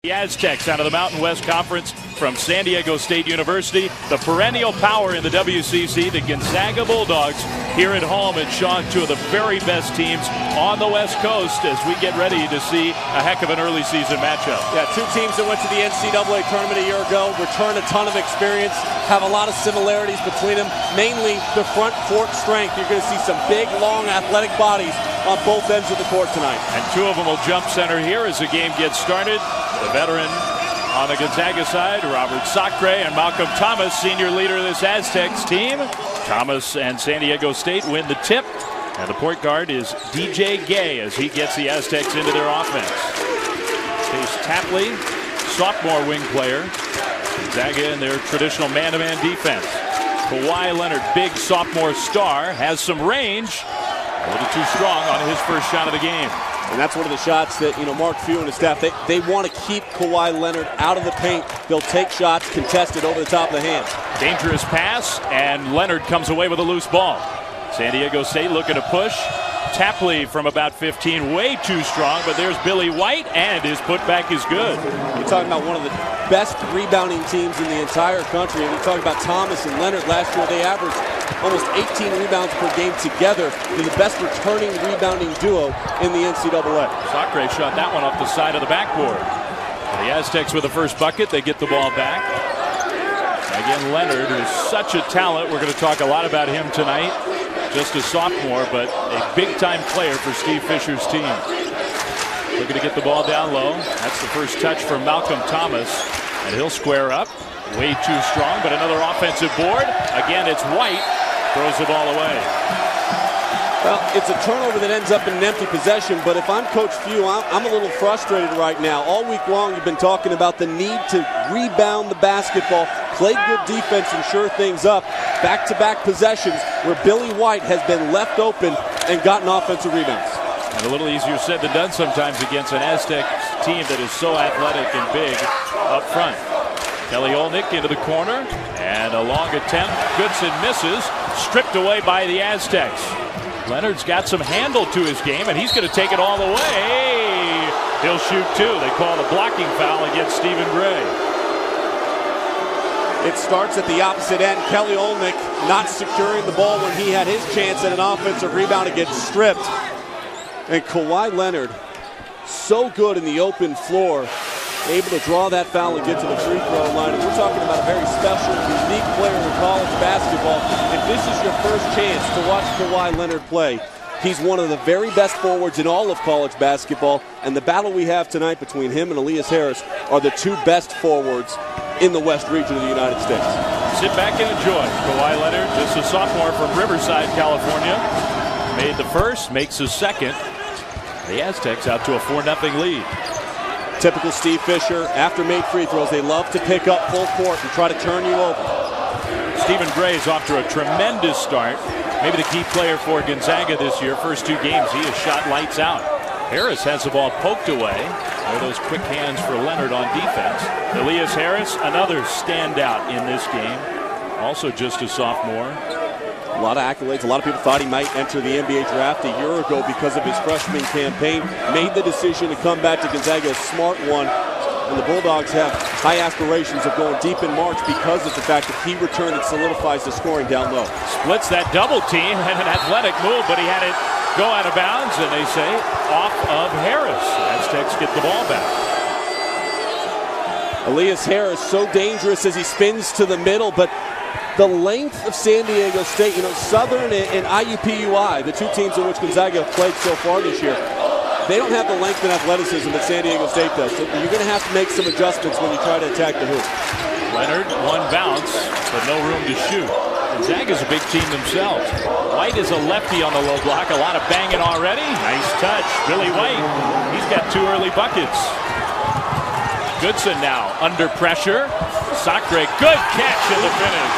The Aztecs out of the Mountain West Conference from San Diego State University, the perennial power in the WCC, the Gonzaga Bulldogs here at home, and Sean, two of the very best teams on the West Coast as we get ready to see a heck of an early season matchup. Yeah, two teams that went to the NCAA tournament a year ago, return a ton of experience, have a lot of similarities between them, mainly the front court strength. You're going to see some big, long, athletic bodies on both ends of the court tonight. And two of them will jump center here as the game gets started. The veteran on the Gonzaga side, Robert Sacre, and Malcolm Thomas, senior leader of this Aztecs team. Thomas and San Diego State win the tip. And the point guard is DJ Gay as he gets the Aztecs into their offense. Chase Tapley, sophomore wing player. Gonzaga in their traditional man-to-man defense. Kawhi Leonard, big sophomore star, has some range. A little too strong on his first shot of the game. And that's one of the shots that, Mark Few and his staff, they want to keep Kawhi Leonard out of the paint. They'll take shots contested over the top of the hands. Dangerous pass, and Leonard comes away with a loose ball. San Diego State looking to push. Tapley from about 15, way too strong, but there's Billy White, and his putback is good. You're talking about one of the best rebounding teams in the entire country, and you're talking about Thomas and Leonard. Last year they averaged almost 18 rebounds per game together. They're the best returning rebounding duo in the NCAA. Sacre shot that one off the side of the backboard. The Aztecs with the first bucket, they get the ball back. Again, Leonard, who's such a talent. We're going to talk a lot about him tonight. Just a sophomore, but a big-time player for Steve Fisher's team. Looking to get the ball down low. That's the first touch for Malcolm Thomas, and he'll square up. Way too strong, but another offensive board. Again, it's White. Throws the ball away. Well, it's a turnover that ends up in an empty possession, but if I'm Coach Few, I'm a little frustrated right now. All week long, you've been talking about the need to rebound the basketball, play good defense, and shore things up. Back-to-back possessions where Billy White has been left open and gotten offensive rebounds. And a little easier said than done sometimes against an Aztec team that is so athletic and big up front. Kelly Olynyk into the corner, and a long attempt. Goodson misses, stripped away by the Aztecs. Leonard's got some handle to his game, and he's going to take it all the way. He'll shoot two. They call a blocking foul against Stephen Gray. It starts at the opposite end. Kelly Olynyk not securing the ball when he had his chance at an offensive rebound to get stripped. And Kawhi Leonard, so good in the open floor, able to draw that foul and get to the free throw line. And we're talking about a very special, unique player in college basketball. If this is your first chance to watch Kawhi Leonard play, he's one of the very best forwards in all of college basketball. And the battle we have tonight between him and Elias Harris are the two best forwards in the West region of the United States. Sit back and enjoy. Kawhi Leonard, just a sophomore from Riverside, California. Made the first, makes the second. The Aztecs out to a 4-0 lead. Typical Steve Fisher, after made free throws, they love to pick up full court and try to turn you over. Stephen Gray's off to a tremendous start. Maybe the key player for Gonzaga this year. First two games, he has shot lights out. Harris has the ball poked away. There are those quick hands for Leonard on defense. Elias Harris, another standout in this game. Also just a sophomore. A lot of accolades. A lot of people thought he might enter the NBA draft a year ago because of his freshman campaign. Made the decision to come back to Gonzaga, a smart one. And the Bulldogs have high aspirations of going deep in March because of the fact that he returned and solidifies the scoring down low. Splits that double team and an athletic move, but he had it go out of bounds, and they say off of Harris. Aztecs get the ball back. Elias Harris, so dangerous as he spins to the middle, but the length of San Diego State, Southern and IUPUI, the two teams in which Gonzaga have played so far this year, they don't have the length and athleticism that San Diego State does. So you're going to have to make some adjustments when you try to attack the hoop. Leonard, one bounce, but no room to shoot. Gonzaga's a big team themselves. White is a lefty on the low block. A lot of banging already. Nice touch. Billy White, he's got two early buckets. Goodson now under pressure. Sacre, good catch in the finish.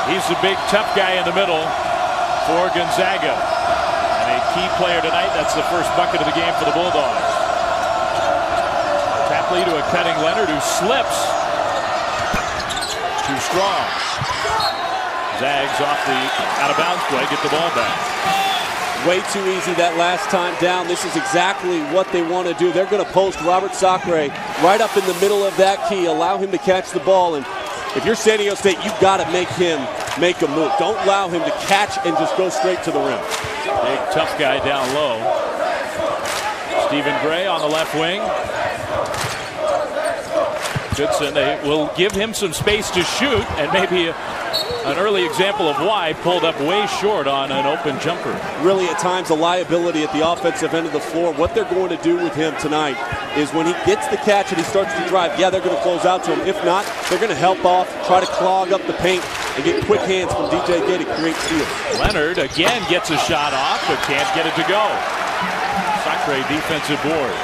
He's the big tough guy in the middle for Gonzaga. And a key player tonight. That's the first bucket of the game for the Bulldogs. Tapley to a cutting Leonard who slips. Too strong. Zags off the out-of-bounds play, get the ball back. Way too easy that last time down. This is exactly what they want to do. They're going to post Robert Sacre right up in the middle of that key, allow him to catch the ball. And if you're San Diego State, you've got to make him make a move. Don't allow him to catch and just go straight to the rim. Big, tough guy down low. Stephen Gray on the left wing. Goodson, they will give him some space to shoot, and maybe an early example of why pulled up way short on an open jumper. Really, at times, a liability at the offensive end of the floor. What they're going to do with him tonight is when he gets the catch and he starts to drive, yeah, they're going to close out to him. If not, they're going to help off, try to clog up the paint, and get quick hands from DJ Gay to create steals. Leonard again gets a shot off, but can't get it to go. Sacre defensive board.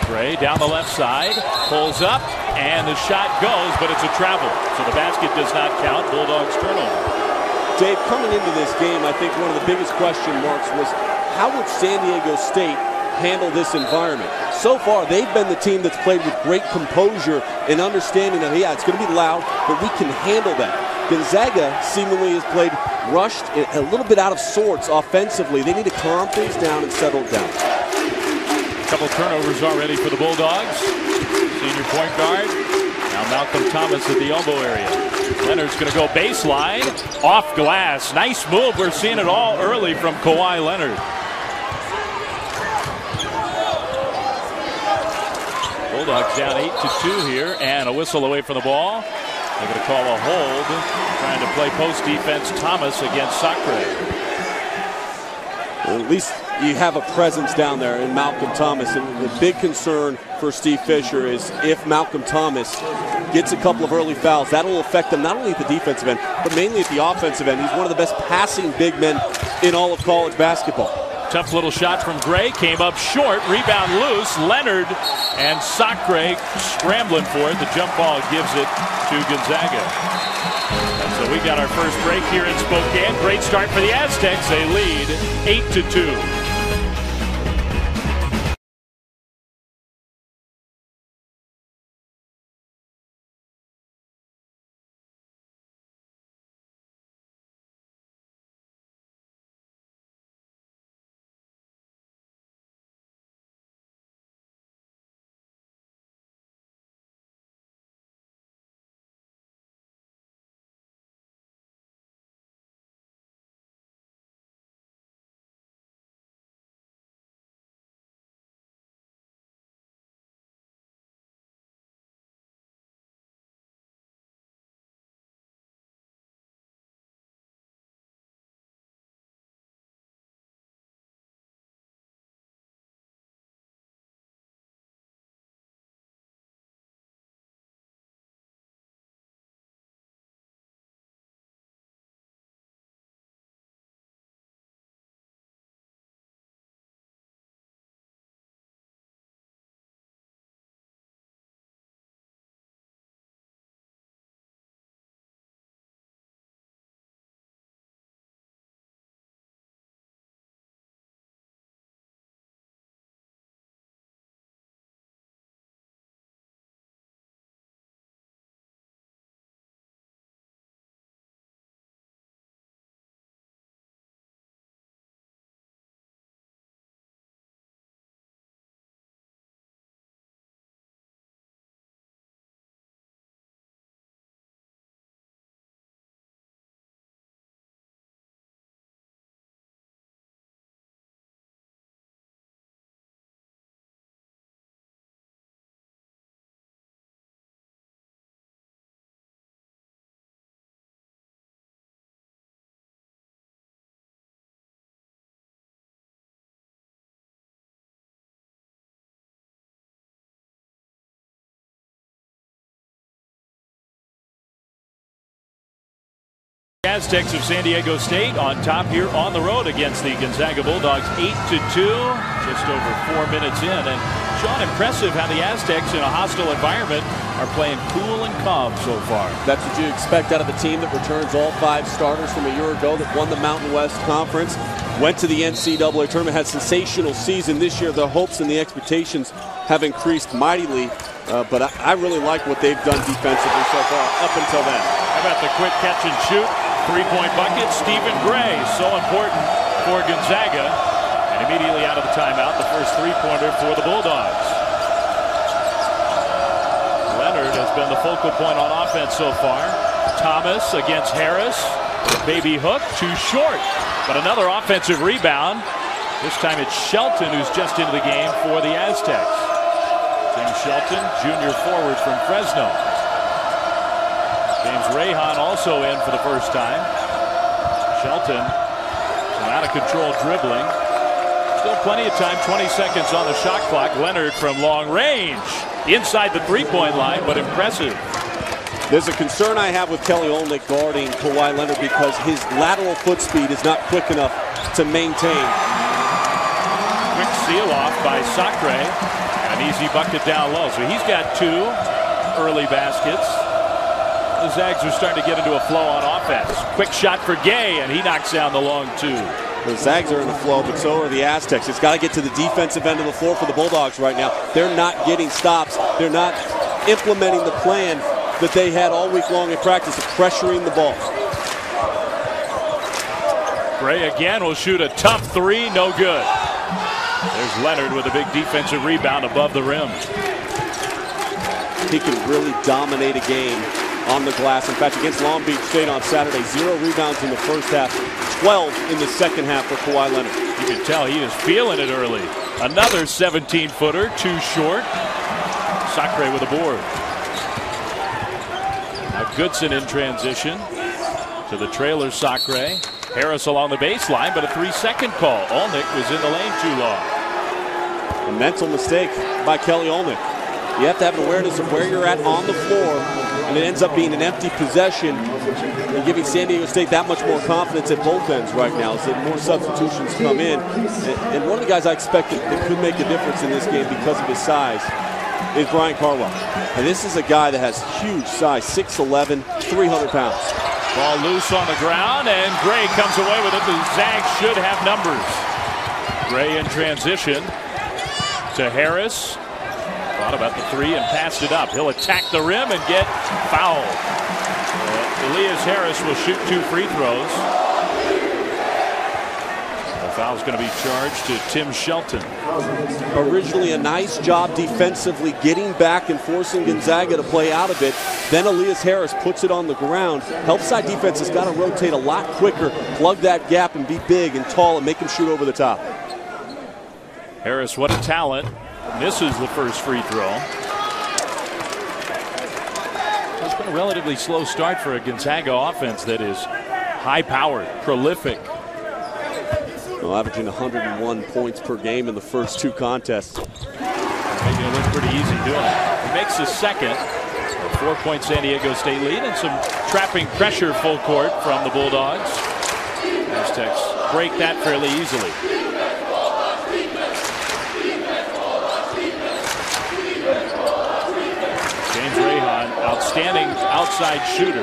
Gray down the left side, pulls up, and the shot goes, but it's a travel. So the basket does not count. Bulldogs turnover. Dave, coming into this game, I think one of the biggest question marks was how would San Diego State handle this environment? So far, they've been the team that's played with great composure and understanding that, yeah, it's going to be loud, but we can handle that. Gonzaga seemingly has played rushed, a little bit out of sorts offensively. They need to calm things down and settle down. Couple turnovers already for the Bulldogs. Senior point guard. Now Malcolm Thomas at the elbow area. Leonard's going to go baseline. Off glass. Nice move. We're seeing it all early from Kawhi Leonard. Bulldogs down 8-2 here, and a whistle away from the ball. They're going to call a hold. Trying to play post defense. Thomas against Sacre. Well, at least you have a presence down there in Malcolm Thomas. And the big concern for Steve Fisher is if Malcolm Thomas gets a couple of early fouls, that'll affect him not only at the defensive end, but mainly at the offensive end. He's one of the best passing big men in all of college basketball. Tough little shot from Gray, came up short, rebound loose. Leonard and Sacre scrambling for it. The jump ball gives it to Gonzaga. And so we got our first break here in Spokane. Great start for the Aztecs. They lead 8-2. Aztecs of San Diego State on top here on the road against the Gonzaga Bulldogs, 8-2, just over 4 minutes in. And Sean, impressive how the Aztecs in a hostile environment are playing cool and calm so far. That's what you expect out of a team that returns all 5 starters from a year ago, that won the Mountain West Conference, went to the NCAA tournament, had a sensational season this year. The hopes and the expectations have increased mightily, but I really like what they've done defensively so far up until then. How about the quick catch and shoot Three-point bucket, Stephen Gray, so important for Gonzaga. And immediately out of the timeout, the first three-pointer for the Bulldogs. Leonard has been the focal point on offense so far. Thomas against Harris. Baby hook, too short. But another offensive rebound. This time it's Shelton who's just into the game for the Aztecs. Tim Shelton, junior forward from Fresno. James Rahan also in for the first time. Shelton, some out of control dribbling. Still plenty of time, 20 seconds on the shot clock. Leonard from long range. Inside the three-point line, but impressive. There's a concern I have with Kelly Olynyk guarding Kawhi Leonard because his lateral foot speed is not quick enough to maintain. Quick seal off by Sacre. An easy bucket down low. So he's got 2 early baskets. The Zags are starting to get into a flow on offense. Quick shot for Gay, and he knocks down the long 2. The Zags are in the flow, but so are the Aztecs. It's got to get to the defensive end of the floor for the Bulldogs right now. They're not getting stops. They're not implementing the plan that they had all week long in practice of pressuring the ball. Gray again will shoot a tough 3, no good. There's Leonard with a big defensive rebound above the rim. He can really dominate a game on the glass. In fact, against Long Beach State on Saturday, 0 rebounds in the first half, 12 in the second half for Kawhi Leonard. You can tell he is feeling it early. Another 17-footer, too short. Sacre with a board. Now Goodson in transition to the trailer Sacre. Harris along the baseline, but a 3-second call. Olynyk was in the lane too long. A mental mistake by Kelly Olynyk. You have to have an awareness of where you're at on the floor, and it ends up being an empty possession and giving San Diego State that much more confidence at both ends right now as more substitutions come in. And one of the guys I expected that could make a difference in this game because of his size is Brian Carwell. And this is a guy that has huge size, 6'11", 300 pounds. Ball loose on the ground, and Gray comes away with it. The Zags should have numbers. Gray in transition to Harris. Thought about the 3 and passed it up. He'll attack the rim and get fouled. Elias Harris will shoot 2 free throws. The foul's going to be charged to Tim Shelton. Originally a nice job defensively getting back and forcing Gonzaga to play out of it. Then Elias Harris puts it on the ground. Help side defense has got to rotate a lot quicker, plug that gap and be big and tall and make him shoot over the top. Harris, what a talent. Misses the first free throw. It's been a relatively slow start for a Gonzaga offense that is high-powered, prolific. Well, averaging 101 points per game in the first 2 contests. Making it look pretty easy doing it. He makes the second. A 4-point San Diego State lead and some trapping pressure full court from the Bulldogs. Aztecs break that fairly easily. Outstanding outside shooter.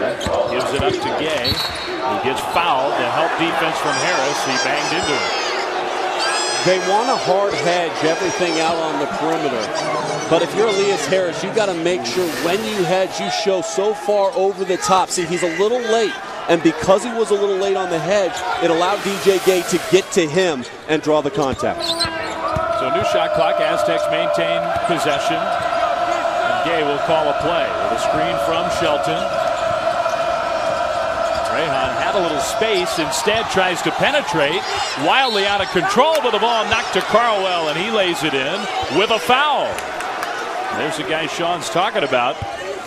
Gives it up to Gay. He gets fouled. The help defense from Harris. He banged into it. They want to hard hedge everything out on the perimeter. But if you're Elias Harris, you got to make sure when you hedge, you show so far over the top. See, he's a little late. And because he was a little late on the hedge, it allowed DJ Gay to get to him and draw the contact. So new shot clock. Aztecs maintain possession. Gay will call a play with a screen from Shelton. Rahan had a little space, instead tries to penetrate. Wildly out of control, but the ball knocked to Carwell, and he lays it in with a foul. There's the guy Sean's talking about.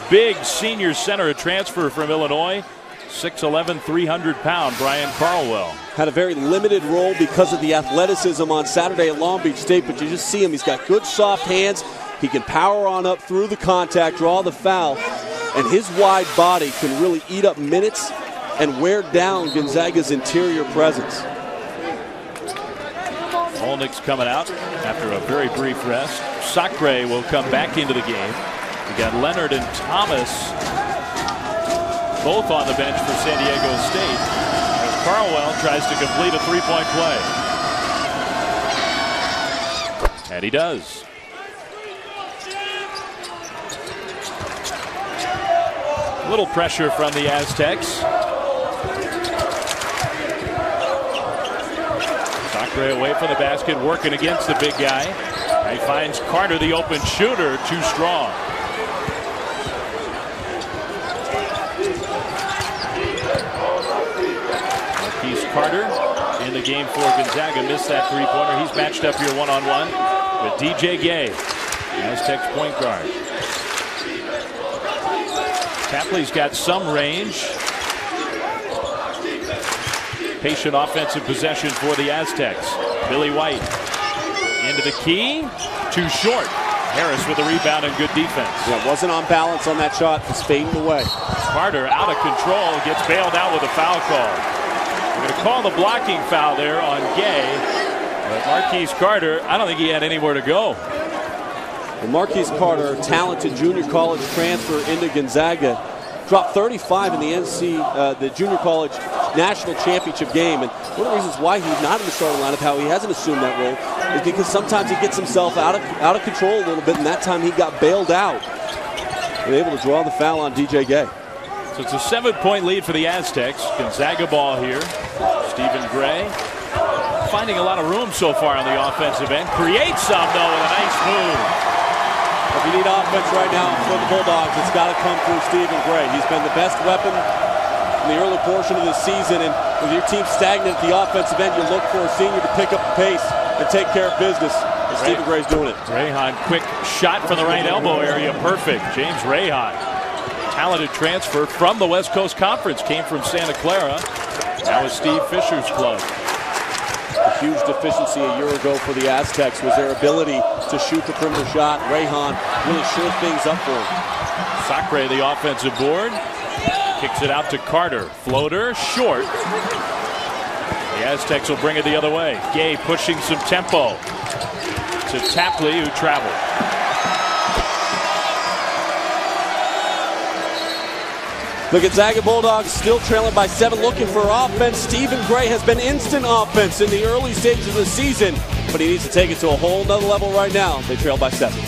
Big senior center, a transfer from Illinois. 6'11", 300-pound Brian Carwell. Had a very limited role because of the athleticism on Saturday at Long Beach State, but you just see him. He's got good soft hands. He can power on up through the contact, draw the foul, and his wide body can really eat up minutes and wear down Gonzaga's interior presence. Olnyk's coming out after a very brief rest. Sacre will come back into the game. We got Leonard and Thomas both on the bench for San Diego State as Carwell tries to complete a 3-point play. And he does. Little pressure from the Aztecs. Sacre away from the basket, working against the big guy. He finds Carter, the open shooter, too strong. Marquise Carter in the game for Gonzaga. Missed that three-pointer. He's matched up here one-on-one with DJ Gay, Aztecs point guard. Tapley's got some range. Patient offensive possession for the Aztecs. Billy White into the key. Too short. Harris with a rebound and good defense. Yeah, wasn't on balance on that shot. It's fading away. Carter out of control. Gets bailed out with a foul call. We're going to call the blocking foul there on Gay. But Marquise Carter, I don't think he had anywhere to go. Well, Marquise Carter, talented junior college transfer into Gonzaga, dropped 35 in the junior college national championship game. And one of the reasons why he's not in the starting lineup, how he hasn't assumed that role, is because sometimes he gets himself out of control a little bit, and that time he got bailed out. And able to draw the foul on DJ Gay. So it's a 7-point lead for the Aztecs. Gonzaga ball here. Stephen Gray finding a lot of room so far on the offensive end. Creates some, though, with a nice move. If you need offense right now for the Bulldogs, it's got to come through Stephen Gray. He's been the best weapon in the early portion of the season, and with your team stagnant at the offensive end, you look for a senior to pick up the pace and take care of business. And Stephen Gray's doing it. Rayhan, quick shot from the right elbow area. Perfect. James Rayhan, talented transfer from the West Coast Conference, came from Santa Clara. That was Steve Fisher's club. A huge deficiency a year ago for the Aztecs was their ability to shoot the perimeter shot. Rayhan really shored things up for him. Sacre, the offensive board. Kicks it out to Carter. Floater, short. The Aztecs will bring it the other way. Gay pushing some tempo to Tapley, who traveled. The Gonzaga Bulldogs still trailing by 7, looking for offense. Stephen Gray has been instant offense in the early stages of the season, but he needs to take it to a whole nother level right now. They trail by 7.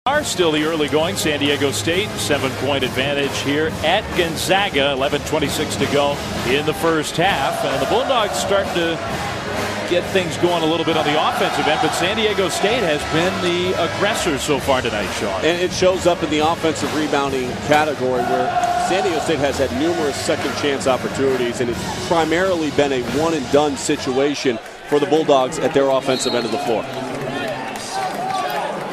Are still the early going. San Diego State 7-point advantage here at Gonzaga. 11:26 to go in the first half, and the Bulldogs starting to get things going a little bit on the offensive end, but San Diego State has been the aggressor so far tonight, Sean. And it shows up in the offensive rebounding category, where San Diego State has had numerous second chance opportunities, and it's primarily been a one and done situation for the Bulldogs at their offensive end of the floor.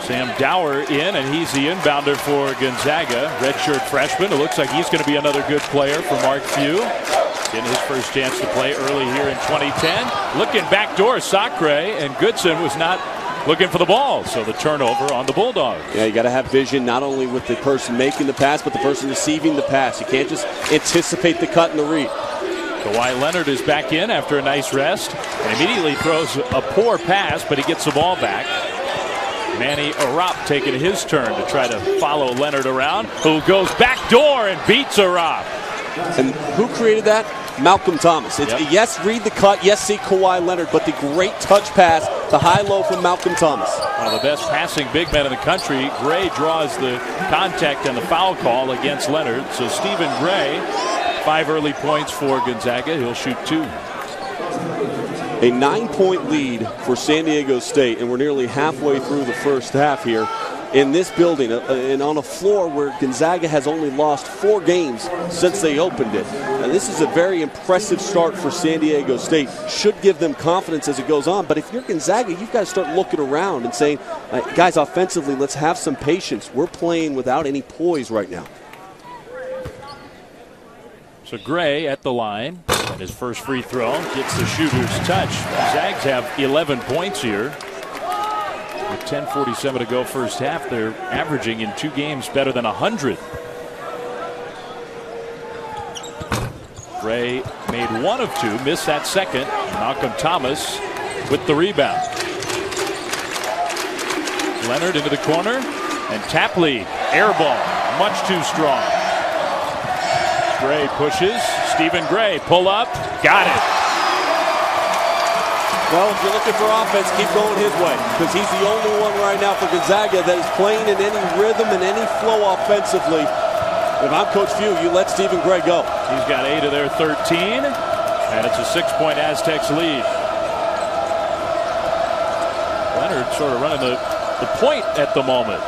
Sam Dower in, and he's the inbounder for Gonzaga. Redshirt freshman. It looks like he's going to be another good player for Mark Few. Getting his first chance to play early here in 2010. Looking backdoor, Sacre, and Goodson was not looking for the ball, so the turnover on the Bulldogs. Yeah, you got to have vision not only with the person making the pass, but the person receiving the pass. You can't just anticipate the cut and the read. Kawhi Leonard is back in after a nice rest and immediately throws a poor pass, but he gets the ball back. Manny Arap taking his turn to try to follow Leonard around, who goes backdoor and beats Arap. And who created that? Malcolm Thomas. It's, yes, read the cut. Yes, see Kawhi Leonard, but the great touch pass, the high-low from Malcolm Thomas. One of the best passing big men in the country. Gray draws the contact and the foul call against Leonard. So Stephen Gray, 5 early points for Gonzaga. He'll shoot 2. A 9-point lead for San Diego State, and we're nearly halfway through the first half here in this building, and on a floor where Gonzaga has only lost 4 games since they opened it. And this is a very impressive start for San Diego State. Should give them confidence as it goes on. But if you're Gonzaga, you've got to start looking around and saying, guys, offensively, let's have some patience. We're playing without any poise right now. So Gray at the line, and his first free throw gets the shooter's touch. Zags have 11 points here. With 10:47 to go first half, they're averaging in 2 games better than 100. Gray made 1 of 2, missed that second. Malcolm Thomas with the rebound. Leonard into the corner, and Tapley, air ball, much too strong. Gray pushes. Stephen Gray, pull up, got it. Well, if you're looking for offense, keep going his way, because he's the only one right now for Gonzaga that is playing in any rhythm and any flow offensively. If I'm Coach Few, you let Stephen Gray go. He's got 8 of their 13, and it's a 6-point Aztecs lead. Leonard sort of running the point at the moment.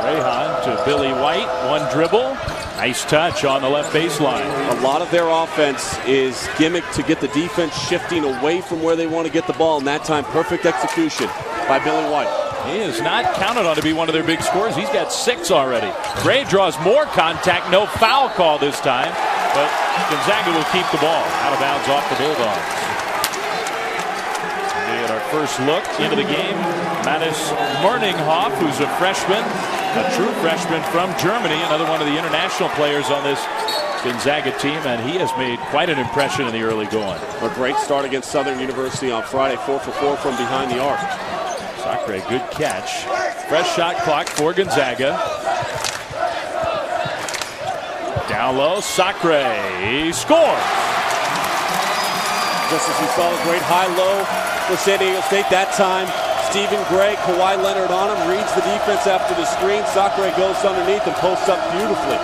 Rehan to Billy White, 1 dribble. Nice touch on the left baseline. A lot of their offense is gimmick to get the defense shifting away from where they want to get the ball, and that time perfect execution by Billy White. He is not counted on to be one of their big scorers. He's got 6 already. Gray draws more contact, no foul call this time, but Gonzaga will keep the ball out of bounds off the Bulldogs. We get our first look into the game. Mattis Merninghoff, who's a freshman. A true freshman from Germany, another one of the international players on this Gonzaga team, and he has made quite an impression in the early going. A great start against Southern University on Friday, 4 for 4 from behind the arc. Sacre, good catch. Fresh shot clock for Gonzaga. Down low, Sacre, he scores. Just as we saw a great high-low for San Diego State that time. Stephen Gray, Kawhi Leonard on him, reads the defense after the screen. Sacre goes underneath and posts up beautifully.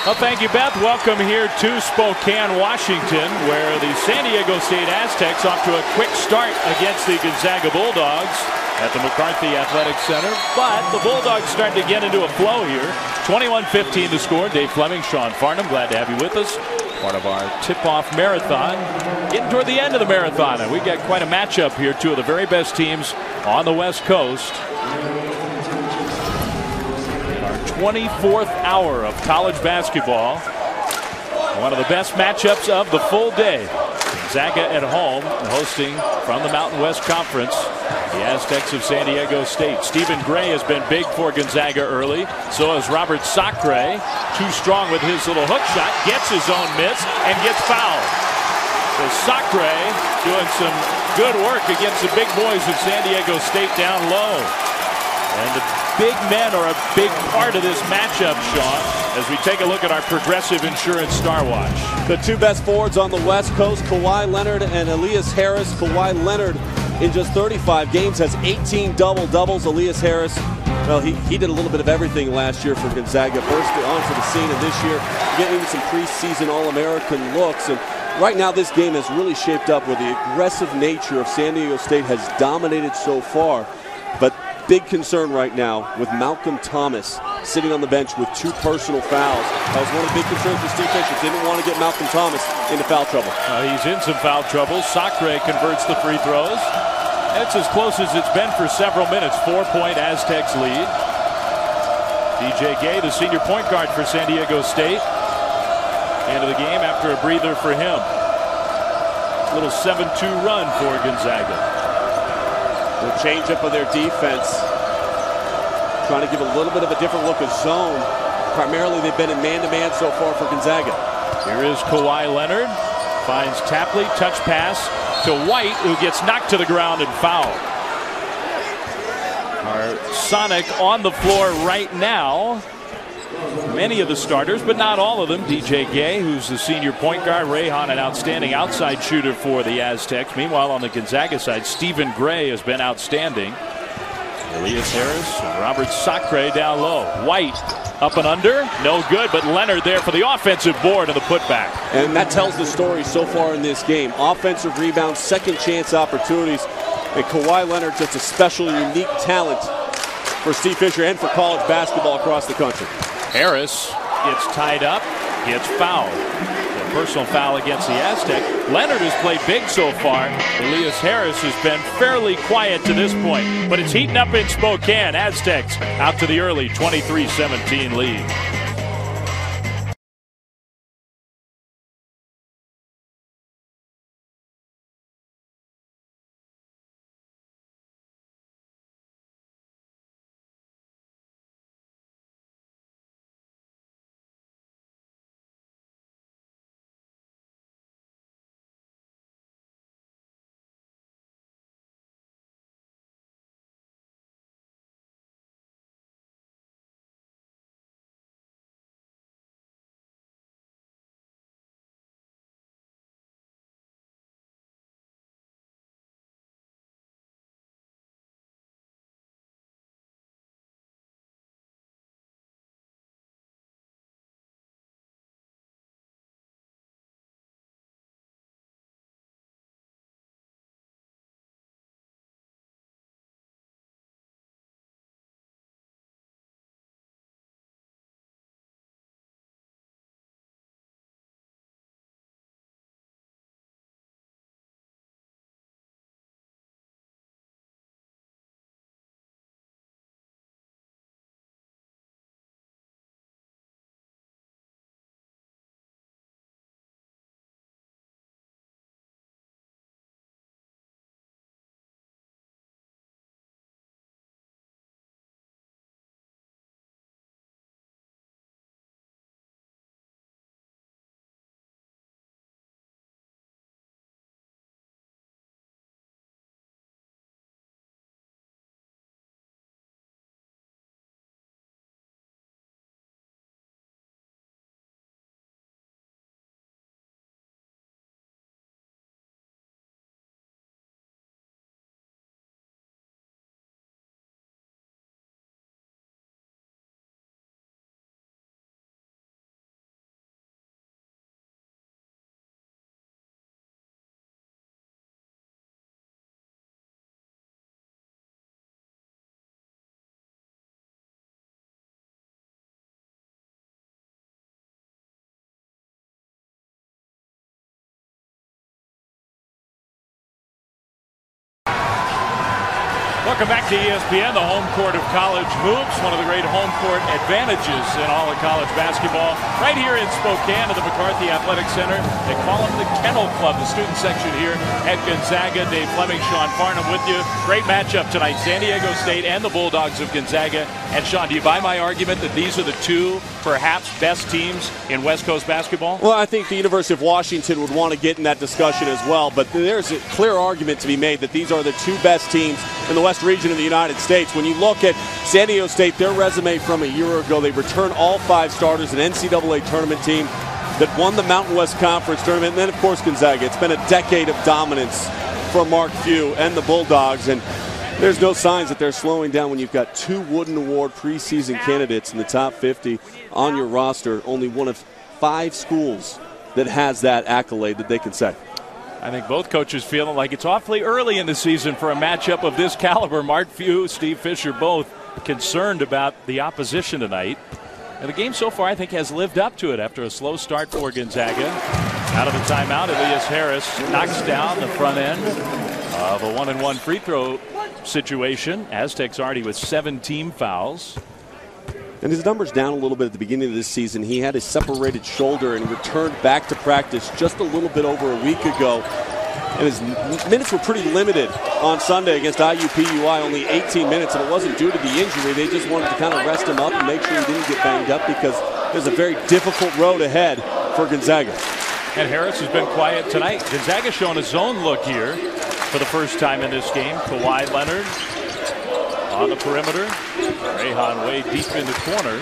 Well, thank you, Beth. Welcome here to Spokane, Washington, where the San Diego State Aztecs off to a quick start against the Gonzaga Bulldogs at the McCarthy Athletic Center. But the Bulldogs starting to get into a flow here. 21-15 to score. Dave Fleming, Sean Farnham, glad to have you with us. Part of our tip-off marathon. Getting toward the end of the marathon, and we've got quite a matchup here. 2 of the very best teams on the West Coast. 24th hour of college basketball. One of the best matchups of the full day. Gonzaga at home, hosting from the Mountain West Conference, the Aztecs of San Diego State. Stephen Gray has been big for Gonzaga early. So has Robert Sacre. Too strong with his little hook shot. Gets his own miss and gets fouled. So Sacre doing some good work against the big boys of San Diego State down low. And the big men are a big part of this matchup, Sean, as we take a look at our Progressive Insurance Star Watch. The 2 best forwards on the West Coast, Kawhi Leonard and Elias Harris. Kawhi Leonard in just 35 games has 18 double-doubles. Elias Harris Well, he did a little bit of everything last year for Gonzaga. First onto the scene, and this year getting some preseason All-American looks. And right now this game has really shaped up where the aggressive nature of San Diego State has dominated so far. But big concern right now with Malcolm Thomas sitting on the bench with 2 personal fouls. That was one of the big concerns for Steve Fisher. Didn't want to get Malcolm Thomas into foul trouble. He's in some foul trouble. Sacre converts the free throws. It's as close as it's been for several minutes. 4-point Aztecs lead. DJ Gay, the senior point guard for San Diego State, into the game after a breather for him. Little 7-2 run for Gonzaga. The change up of their defense, trying to give a little bit of a different look of zone. Primarily they've been in man-to-man so far for Gonzaga. Here is Kawhi Leonard, finds Tapley, touch pass to White, who gets knocked to the ground and fouled. Our Sonic on the floor right now. Many of the starters, but not all of them. DJ Gay, who's the senior point guard. Rayhan, an outstanding outside shooter for the Aztecs. Meanwhile, on the Gonzaga side, Stephen Gray has been outstanding. Elias Harris and Robert Sacre down low. White up and under, no good, but Leonard there for the offensive board and the putback. And that tells the story so far in this game. Offensive rebounds, second chance opportunities, and Kawhi Leonard just a special, unique talent for Steve Fisher and for college basketball across the country. Harris gets tied up, gets fouled. A personal foul against the Aztec. Leonard has played big so far. Elias Harris has been fairly quiet to this point, but it's heating up in Spokane. Aztecs out to the early 23-17 lead. Welcome back to ESPN, the home court of college hoops. One of the great home court advantages in all of college basketball. Right here in Spokane at the McCarthy Athletic Center. They call them the Kennel Club, the student section here at Gonzaga. Dave Fleming, Sean Farnham with you. Great matchup tonight, San Diego State and the Bulldogs of Gonzaga. And Sean, do you buy my argument that these are the two perhaps best teams in West Coast basketball? Well, I think the University of Washington would want to get in that discussion as well, but there's a clear argument to be made that these are the two best teams in the West region of the United States. When you look at San Diego State, their resume from a year ago, they returned all 5 starters, an NCAA tournament team that won the Mountain West Conference tournament, and then, of course, Gonzaga. It's been a decade of dominance from Mark Few and the Bulldogs, and There's no signs that they're slowing down when you've got 2 Wooden Award preseason candidates in the top 50 on your roster. Only one of 5 schools that has that accolade that they can say. I think both coaches feeling like it's awfully early in the season for a matchup of this caliber. Mark Few, Steve Fisher, both concerned about the opposition tonight. And the game so far, I think, has lived up to it after a slow start for Gonzaga. Out of the timeout, Elias Harris knocks down the front end of a 1-and-1 free throw situation. Aztecs already with 7 team fouls. And his numbers down a little bit at the beginning of this season. He had a separated shoulder and returned back to practice just a little bit over a week ago. And his minutes were pretty limited on Sunday against IUPUI, only 18 minutes, and it wasn't due to the injury. They just wanted to kind of rest him up and make sure he didn't get banged up because there's a very difficult road ahead for Gonzaga. And Harris has been quiet tonight. Gonzaga showing a zone look here for the first time in this game. Kawhi Leonard on the perimeter. Rehan way deep in the corner.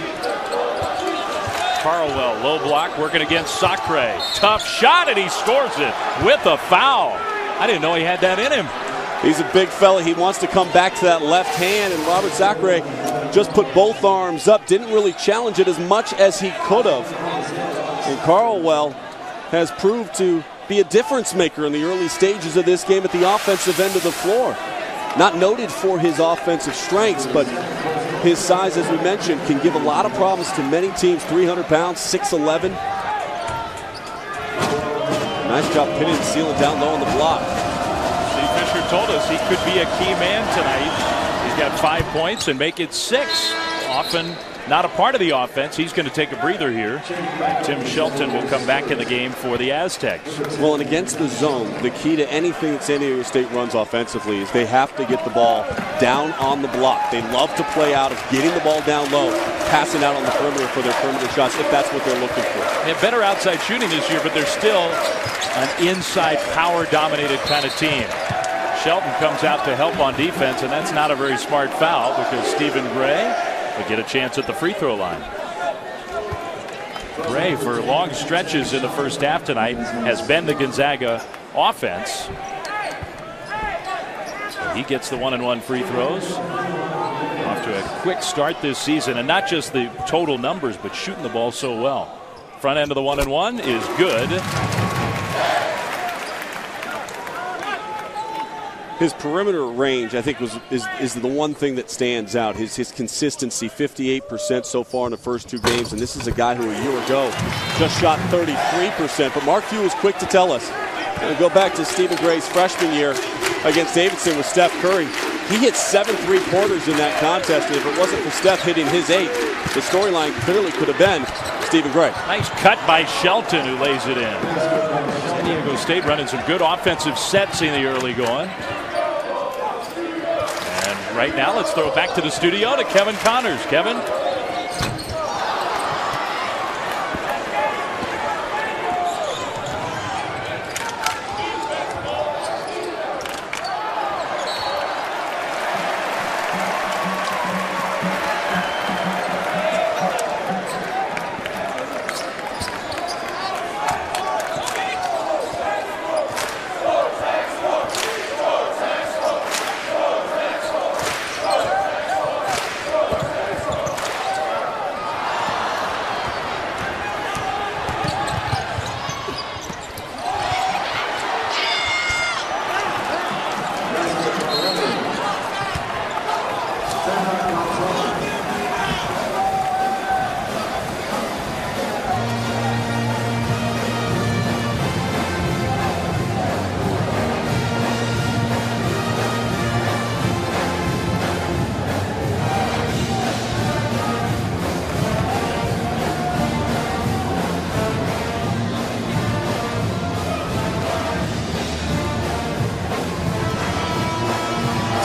Carlwell, low block, working against Sacre. Tough shot, and he scores it with a foul. I didn't know he had that in him. He's a big fella. He wants to come back to that left hand, and Robert Sacre just put both arms up. Didn't really challenge it as much as he could have. And Carlwell has proved to be a difference maker in the early stages of this game at the offensive end of the floor. Not noted for his offensive strengths, but his size, as we mentioned, can give a lot of problems to many teams. 300 pounds, 6'11". Nice job pinning and sealing down low on the block. Steve Fisher told us he could be a key man tonight. He's got 5 points and make it 6. Often not a part of the offense. He's going to take a breather here. Tim Shelton will come back in the game for the Aztecs. Well, and against the zone, the key to anything that San Diego State runs offensively is they have to get the ball down on the block. They love to play out of getting the ball down low, passing out on the perimeter for their perimeter shots, if that's what they're looking for. They have better outside shooting this year, but they're still an inside power-dominated kind of team. Shelton comes out to help on defense, and that's not a very smart foul because Stephen Gray will get a chance at the free throw line. Gray, for long stretches in the first half tonight, has been the Gonzaga offense. He gets the 1-and-1 free throws. Off to a quick start this season, and not just the total numbers, but shooting the ball so well. Front end of the 1-and-1 is good. His perimeter range, I think, is the one thing that stands out. His consistency, 58% so far in the first 2 games, and this is a guy who a year ago just shot 33%. But Mark Few was quick to tell us. We'll go back to Stephen Gray's freshman year against Davidson with Steph Curry. He hit 7 3-pointers in that contest, and if it wasn't for Steph hitting his 8, the storyline clearly could have been Stephen Gray. Nice cut by Shelton, who lays it in. San Diego State running some good offensive sets in the early going. Right now, let's throw it back to the studio to Kevin Connors. Kevin.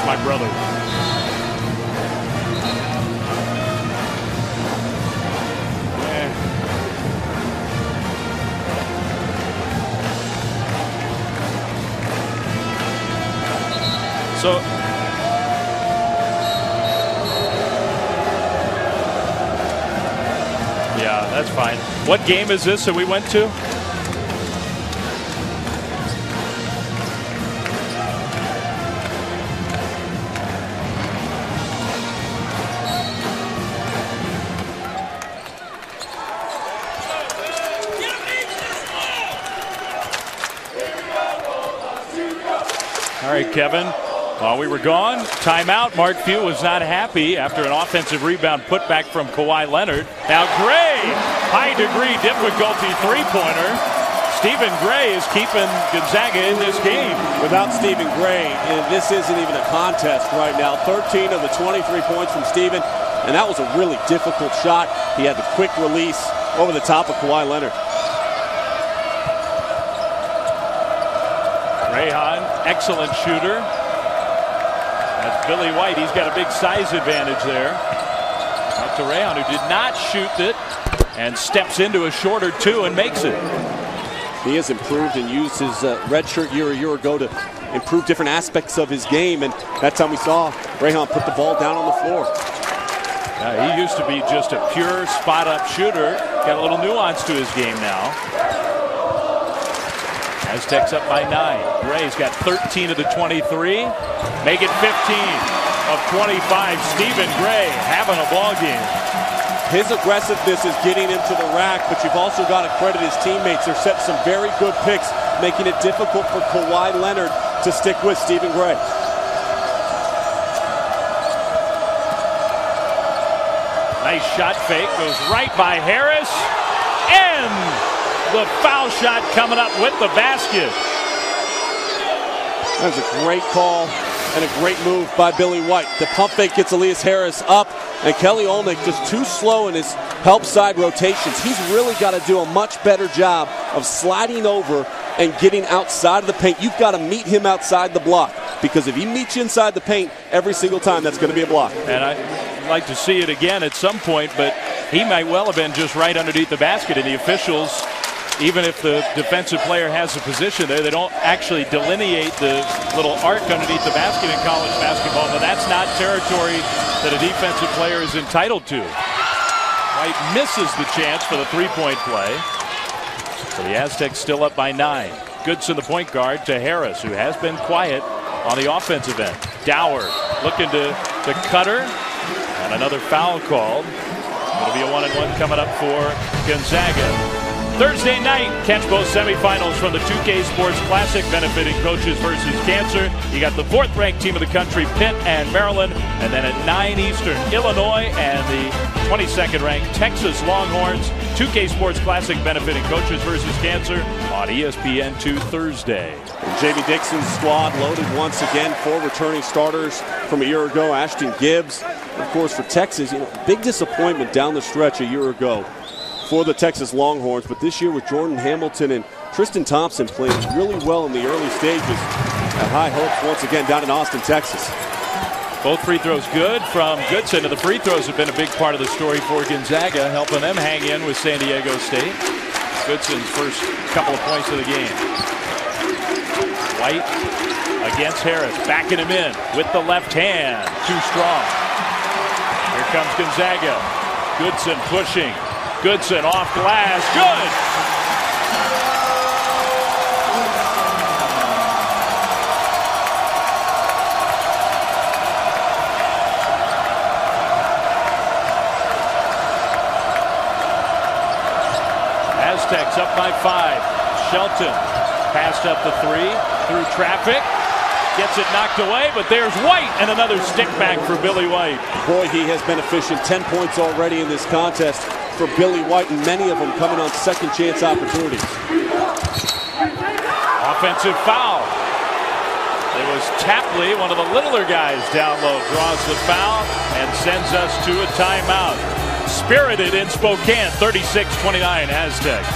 My brother. So yeah, that's fine. What game is this that we went to? All right, Kevin. While we were gone, timeout. Mark Few was not happy after an offensive rebound putback from Kawhi Leonard. Now Gray, high-degree difficulty three-pointer. Stephen Gray is keeping Gonzaga in this game. Without Stephen Gray, this isn't even a contest right now. 13 of the 23 points from Stephen, and that was a really difficult shot. He had the quick release over the top of Kawhi Leonard. Rayhan, excellent shooter. That's Billy White. He's got a big size advantage there. Out to Rayhan, who did not shoot it, and steps into a shorter two and makes it. He has improved and used his redshirt year a year ago to improve different aspects of his game, and that time we saw Rayhan put the ball down on the floor. He used to be just a pure spot-up shooter. Got a little nuance to his game now. Aztecs up by 9. Gray's got 13 of the 23. Make it 15 of 25. Stephen Gray having a ball game. His aggressiveness is getting him to the rack, but you've also got to credit his teammates. They're setting some very good picks, making it difficult for Kawhi Leonard to stick with Stephen Gray. Nice shot fake, goes right by Harris, and the foul shot coming up with the basket. That was a great call and a great move by Billy White. The pump fake gets Elias Harris up, and Kelly Olynyk just too slow in his help side rotations. He's really got to do a much better job of sliding over and getting outside of the paint. You've got to meet him outside the block, because if he meets you inside the paint every single time, that's going to be a block. And I'd like to see it again at some point, but he might well have been just right underneath the basket, and the officials, even if the defensive player has a position there, they don't actually delineate the little arc underneath the basket in college basketball, but that's not territory that a defensive player is entitled to. White misses the chance for the three-point play. So the Aztecs still up by 9. Goodson, the point guard, to Harris, who has been quiet on the offensive end. Dower looking to Cutter, and another foul called. It'll be a 1-and-1 coming up for Gonzaga. Thursday night, catch both semifinals from the 2K Sports Classic benefiting Coaches versus Cancer. You got the 4th-ranked team of the country, Pitt and Maryland, and then at 9 Eastern, Illinois and the 22nd-ranked Texas Longhorns. 2K Sports Classic benefiting Coaches versus Cancer on ESPN2 Thursday. And Jamie Dixon's squad loaded once again. 4 returning starters from a year ago. Ashton Gibbs, of course, for Texas. Big disappointment down the stretch a year ago for the Texas Longhorns, but this year with Jordan Hamilton and Tristan Thompson playing really well in the early stages. Have high hopes once again down in Austin, Texas. Both free throws good from Goodson, and the free throws have been a big part of the story for Gonzaga, helping them hang in with San Diego State. Goodson's first couple of points of the game. White against Harris, backing him in with the left hand. Too strong. Here comes Gonzaga. Goodson pushing. Goodson off glass. Good! Aztecs up by 5. Shelton passed up the 3 through traffic. Gets it knocked away, but there's White and another stick back for Billy White. Boy, he has been efficient. 10 points already in this contest for Billy White, and many of them coming on second chance opportunities. Offensive foul. It was Tapley, one of the littler guys down low, draws the foul and sends us to a timeout. Spirited in Spokane, 36-29 Aztecs.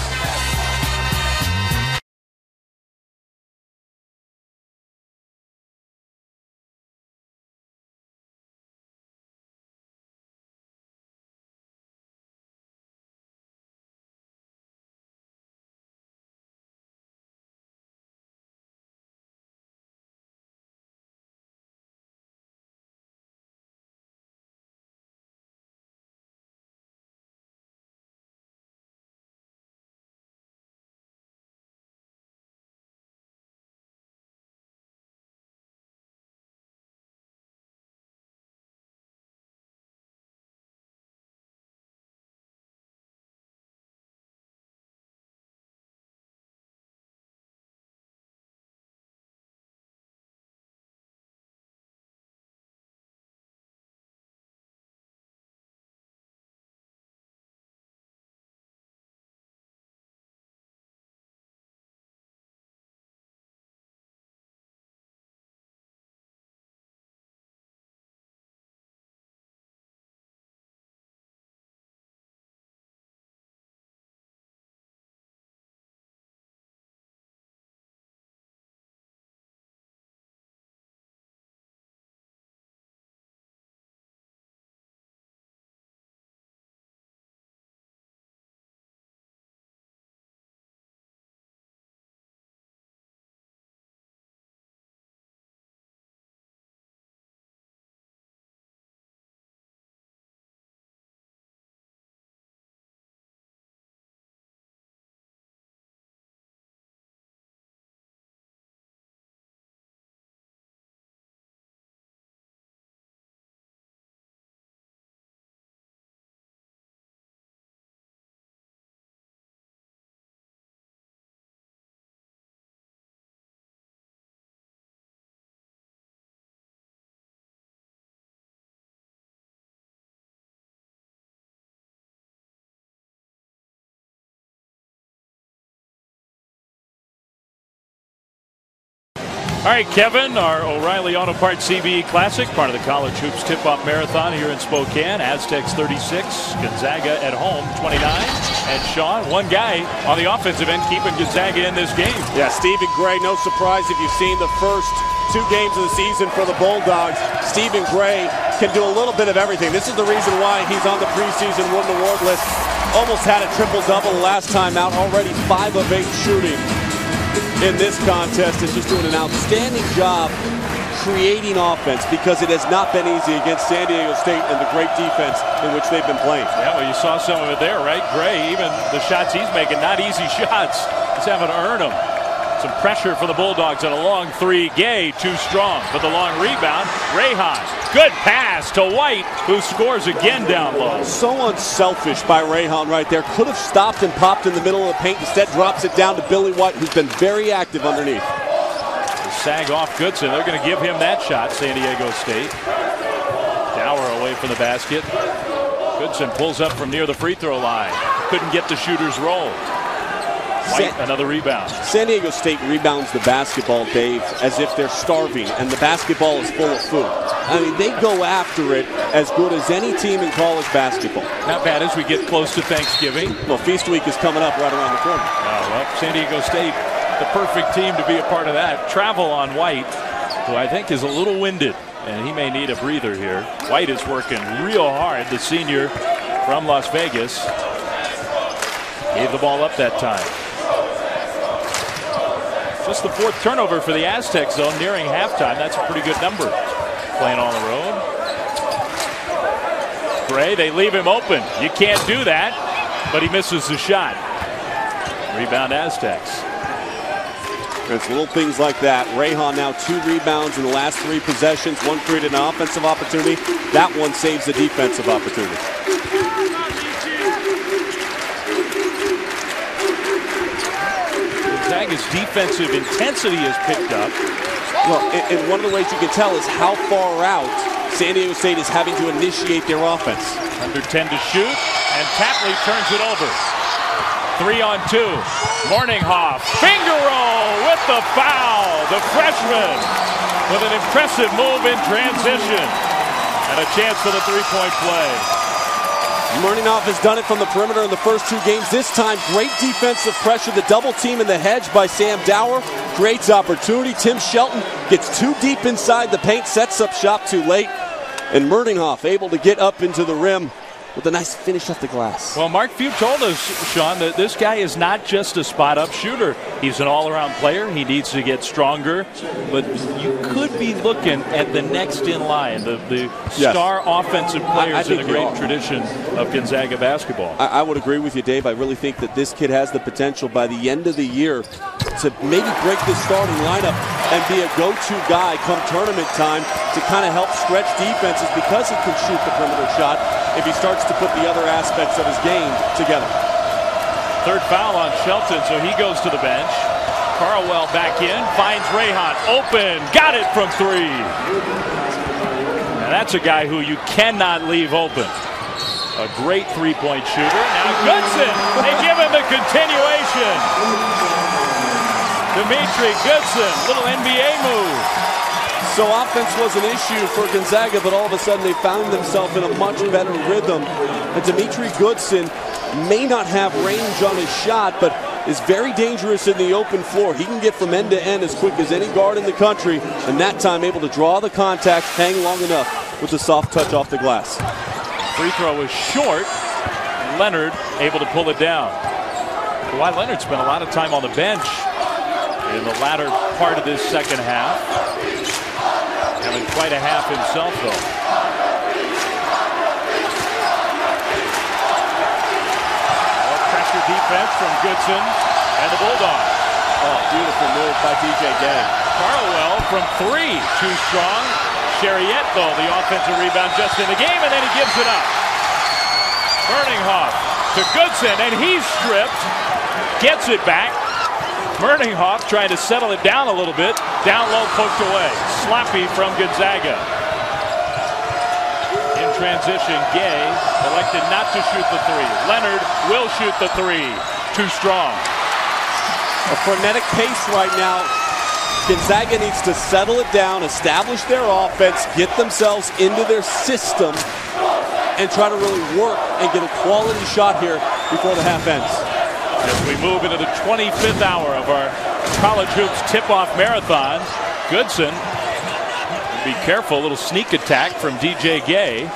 All right, Kevin, our O'Reilly Auto Parts CBE Classic, part of the College Hoops Tip-Off Marathon here in Spokane. Aztecs 36, Gonzaga at home 29. And Sean, one guy on the offensive end keeping Gonzaga in this game. Yeah, Stephen Gray, no surprise if you've seen the first 2 games of the season for the Bulldogs. Stephen Gray can do a little bit of everything. This is the reason why he's on the preseason Wooden Award list. Almost had a triple-double last time out, already 5 of 8 shooting in this contest, is just doing an outstanding job creating offense, because it has not been easy against San Diego State and the great defense in which they've been playing. Yeah, well, you saw some of it there, right? Gray, even the shots he's making, not easy shots. He's having to earn them. Some pressure for the Bulldogs on a long 3. Gay, too strong. But the long rebound, Rayhan. Good pass to White, who scores again down low. So unselfish by Rayhan right there. Could have stopped and popped in the middle of the paint. Instead drops it down to Billy White, who's been very active underneath. The sag off Goodson. They're going to give him that shot, San Diego State. Dower away from the basket. Goodson pulls up from near the free throw line. Couldn't get the shooter's roll. White, another rebound. San Diego State rebounds the basketball, Dave, as if they're starving and the basketball is full of food. I mean, they go after it as good as any team in college basketball. Not bad as we get close to Thanksgiving. Well, Feast Week is coming up right around the corner. Oh, well, San Diego State, the perfect team to be a part of that. Travel on White, who I think is a little winded, and he may need a breather here. White is working real hard, the senior from Las Vegas. Gave the ball up that time. Just the 4th turnover for the Aztecs, though, nearing halftime. That's a pretty good number. Playing on the road. Gray, they leave him open. You can't do that, but he misses the shot. Rebound Aztecs. It's little things like that. Rayhan now 2 rebounds in the last 3 possessions. One created an offensive opportunity. That one saves the defensive opportunity. Gonzaga's defensive intensity has picked up. Well, and one of the ways you can tell is how far out San Diego State is having to initiate their offense. Under 10 to shoot, and Tapley turns it over. 3 on 2. Morninghoff, finger roll with the foul. The freshman with an impressive move in transition. And a chance for the 3-point play. Morninghoff has done it from the perimeter in the first 2 games. This time, great defensive pressure. The double team in the hedge by Sam Dower creates opportunity. Tim Shelton gets too deep inside the paint, sets up shop too late. And Morninghoff able to get up into the rim with a nice finish off the glass. Well, Mark Few told us, Sean, that this guy is not just a spot-up shooter. He's an all-around player. He needs to get stronger. But you could be looking at the next in line, the star offensive players in the great tradition of Gonzaga basketball. I would agree with you, Dave. I really think that this kid has the potential by the end of the year to maybe break this starting lineup and be a go-to guy come tournament time to kind of help stretch defenses, because he can shoot the perimeter shot if he starts to put the other aspects of his game together. 3rd foul on Shelton, so he goes to the bench. Carlwell back in, finds Rayhan open, got it from 3. Now that's a guy who you cannot leave open. A great 3-point shooter. Now Goodson, they give him the continuation. Dimitri Goodson, little NBA move. So offense was an issue for Gonzaga, but all of a sudden they found themselves in a much better rhythm. And Dimitri Goodson may not have range on his shot, but is very dangerous in the open floor. He can get from end to end as quick as any guard in the country, and that time able to draw the contact, hang long enough with the soft touch off the glass. Free throw was short. Leonard able to pull it down. Kawhi Leonard spent a lot of time on the bench in the latter part of this second half. Having quite a half himself, though. More pressure defense from Goodson and the Bulldogs. Oh, beautiful move by DJ Gay. Carlwell from 3, too strong. Chariot, though, the offensive rebound just in the game, and then he gives it up. Morninghoff to Goodson, and he's stripped. Gets it back. Morninghoff trying to settle it down a little bit. Down low, poked away. Sloppy from Gonzaga. In transition, Gay elected not to shoot the 3. Leonard will shoot the 3. Too strong. A frenetic pace right now Gonzaga needs to settle it down, establish their offense, get themselves into their system, and try to really work and get a quality shot here before the half ends. As we move into the 25th hour of our college hoops tip-off marathon, Goodson, be careful, a little sneak attack from DJ Gay.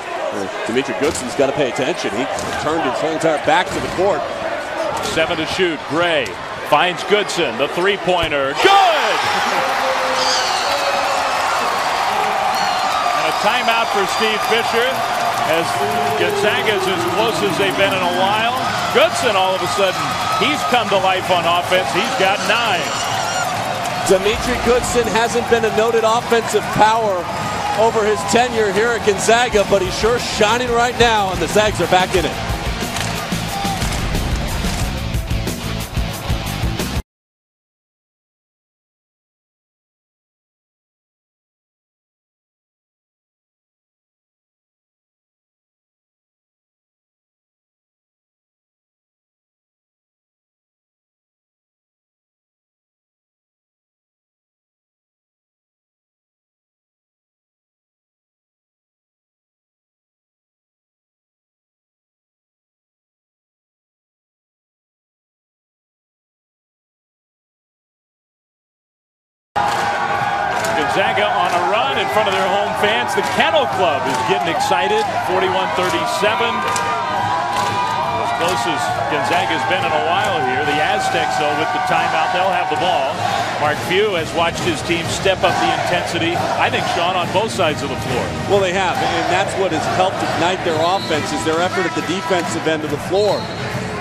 Dimitri Goodson's got to pay attention. He turned his whole entire back to the court. 7 to shoot. Gray finds Goodson, the three-pointer. Good! And a timeout for Steve Fisher, as Gonzaga's as close as they've been in a while. Goodson, all of a sudden, he's come to life on offense. He's got 9. Dimitri Goodson hasn't been a noted offensive power over his tenure here at Gonzaga, but he's sure shining right now, and the Zags are back in it. Gonzaga on a run in front of their home fans. The Kennel Club is getting excited. 41-37. As close as Gonzaga's been in a while here. The Aztecs, though, with the timeout, they'll have the ball. Mark Few has watched his team step up the intensity, I think, Sean, on both sides of the floor. Well, they have, and that's what has helped ignite their offense, is their effort at the defensive end of the floor.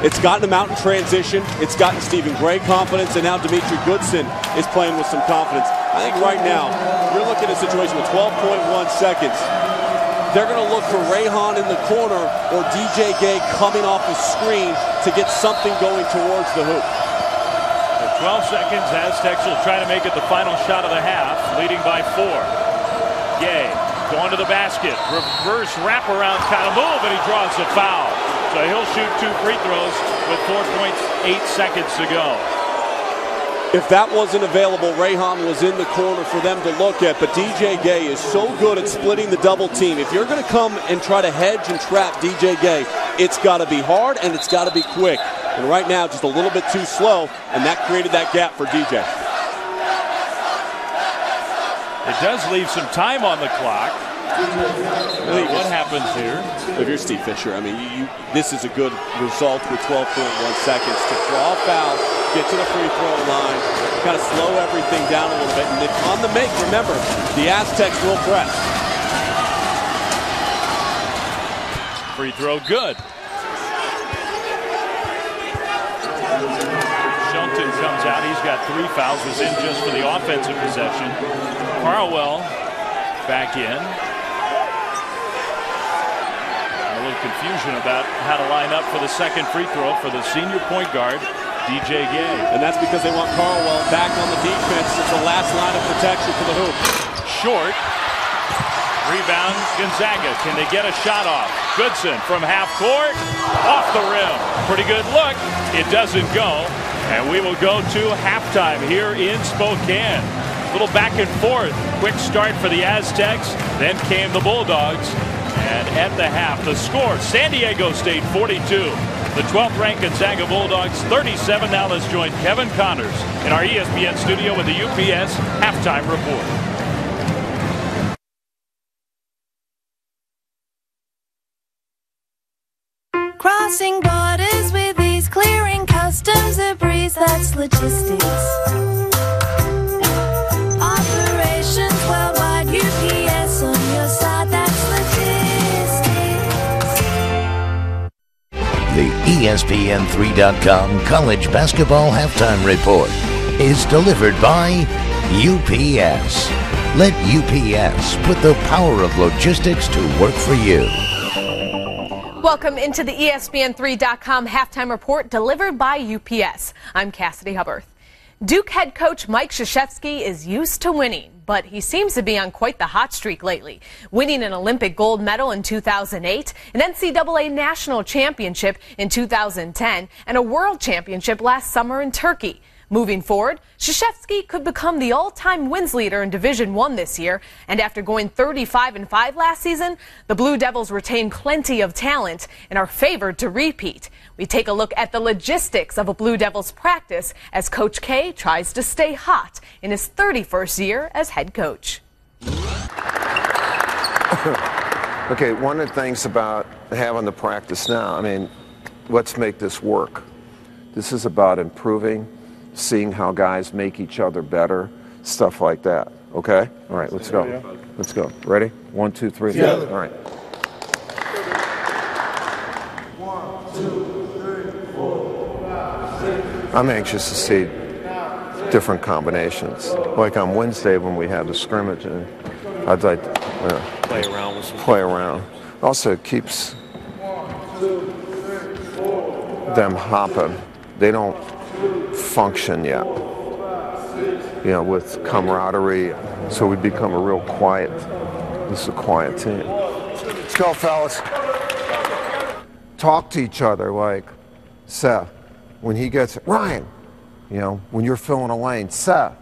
It's gotten them out in transition. It's gotten Stephen Gray confidence, and now Dimitri Goodson is playing with some confidence. I think right now, we're looking at a situation with 12.1 seconds. They're going to look for Rayhan in the corner or DJ Gay coming off the screen to get something going towards the hoop. For 12 seconds, Aztecs will try to make it the final shot of the half, leading by 4. Gay going to the basket. Reverse wraparound kind of move, and he draws a foul. So he'll shoot 2 free throws with 4.8 seconds to go. If that wasn't available, Rayhan was in the corner for them to look at, but DJ Gay is so good at splitting the double team. If you're going to come and try to hedge and trap DJ Gay, it's got to be hard and it's got to be quick. And right now, just a little bit too slow, and that created that gap for DJ. It does leave some time on the clock. What happens here? If you're Steve Fisher, I mean, this is a good result with 12.1 seconds to draw a foul, get to the free throw line, kind of slow everything down a little bit, and then on the make, remember, the Aztecs will press. Free throw good. Shelton comes out. He's got 3 fouls. Was in just for the offensive possession. Harwell back in. A little confusion about how to line up for the second free throw for the senior point guard, DJ Gay. And that's because they want Carwell back on the defense. It's the last line of protection for the hoop. Short. Rebound, Gonzaga. Can they get a shot off? Goodson from half court. Off the rim. Pretty good look. It doesn't go. And we will go to halftime here in Spokane. A little back and forth. Quick start for the Aztecs. Then came the Bulldogs. And at the half, the score, San Diego State 42. The 12th ranked Gonzaga Bulldogs 37. Now let's join Kevin Connors in our ESPN studio with the UPS halftime report. Crossing borders with ease, clearing customs, a breeze, that's logistics. Operations worldwide, UPS on your side, that's logistics. The ESPN3.com College Basketball Halftime Report is delivered by UPS. Let UPS put the power of logistics to work for you. Welcome into the ESPN3.com halftime report delivered by UPS. I'm Cassidy Hubbard. Duke head coach Mike Krzyzewski is used to winning, but he seems to be on quite the hot streak lately, winning an Olympic gold medal in 2008, an NCAA national championship in 2010, and a world championship last summer in Turkey. Moving forward, Krzyzewski could become the all-time wins leader in Division I this year, and after going 35-5 last season, the Blue Devils retain plenty of talent and are favored to repeat. We take a look at the logistics of a Blue Devils practice as Coach K tries to stay hot in his 31st year as head coach. Okay, one of the things about having the practice now, I mean, let's make this work. This is about improving, seeing how guys make each other better, stuff like that. Okay? All right, let's go. Let's go. Ready? 1, 2, 3. Yeah. All right. 1, 2, 3, 4, 5, 6. I'm anxious to see different combinations. Like on Wednesday when we had the scrimmage, and I'd like to play around. Also, it keeps them hopping. They don't function yet, you know, with camaraderie. So we become a real quiet. This is a quiet team. Let's go, fellas. Talk to each other like Seth. When he gets it, Ryan, you know, when you're filling a lane, Seth.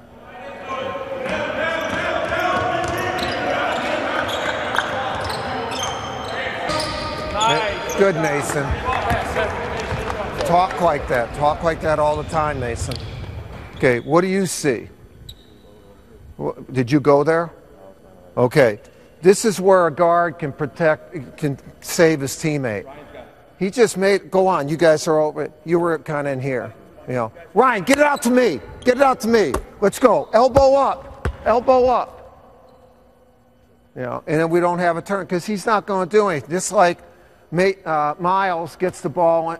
Good, Mason. Talk like that. Talk like that all the time, Mason. Okay, what do you see? Did you go there? Okay. This is where a guard can save his teammate. He just go on. You guys are over. You were kind of in here. You know, Ryan, get it out to me. Get it out to me. Let's go. Elbow up. Elbow up. You know, and then we don't have a turn because he's not going to do anything. Just like Miles gets the ball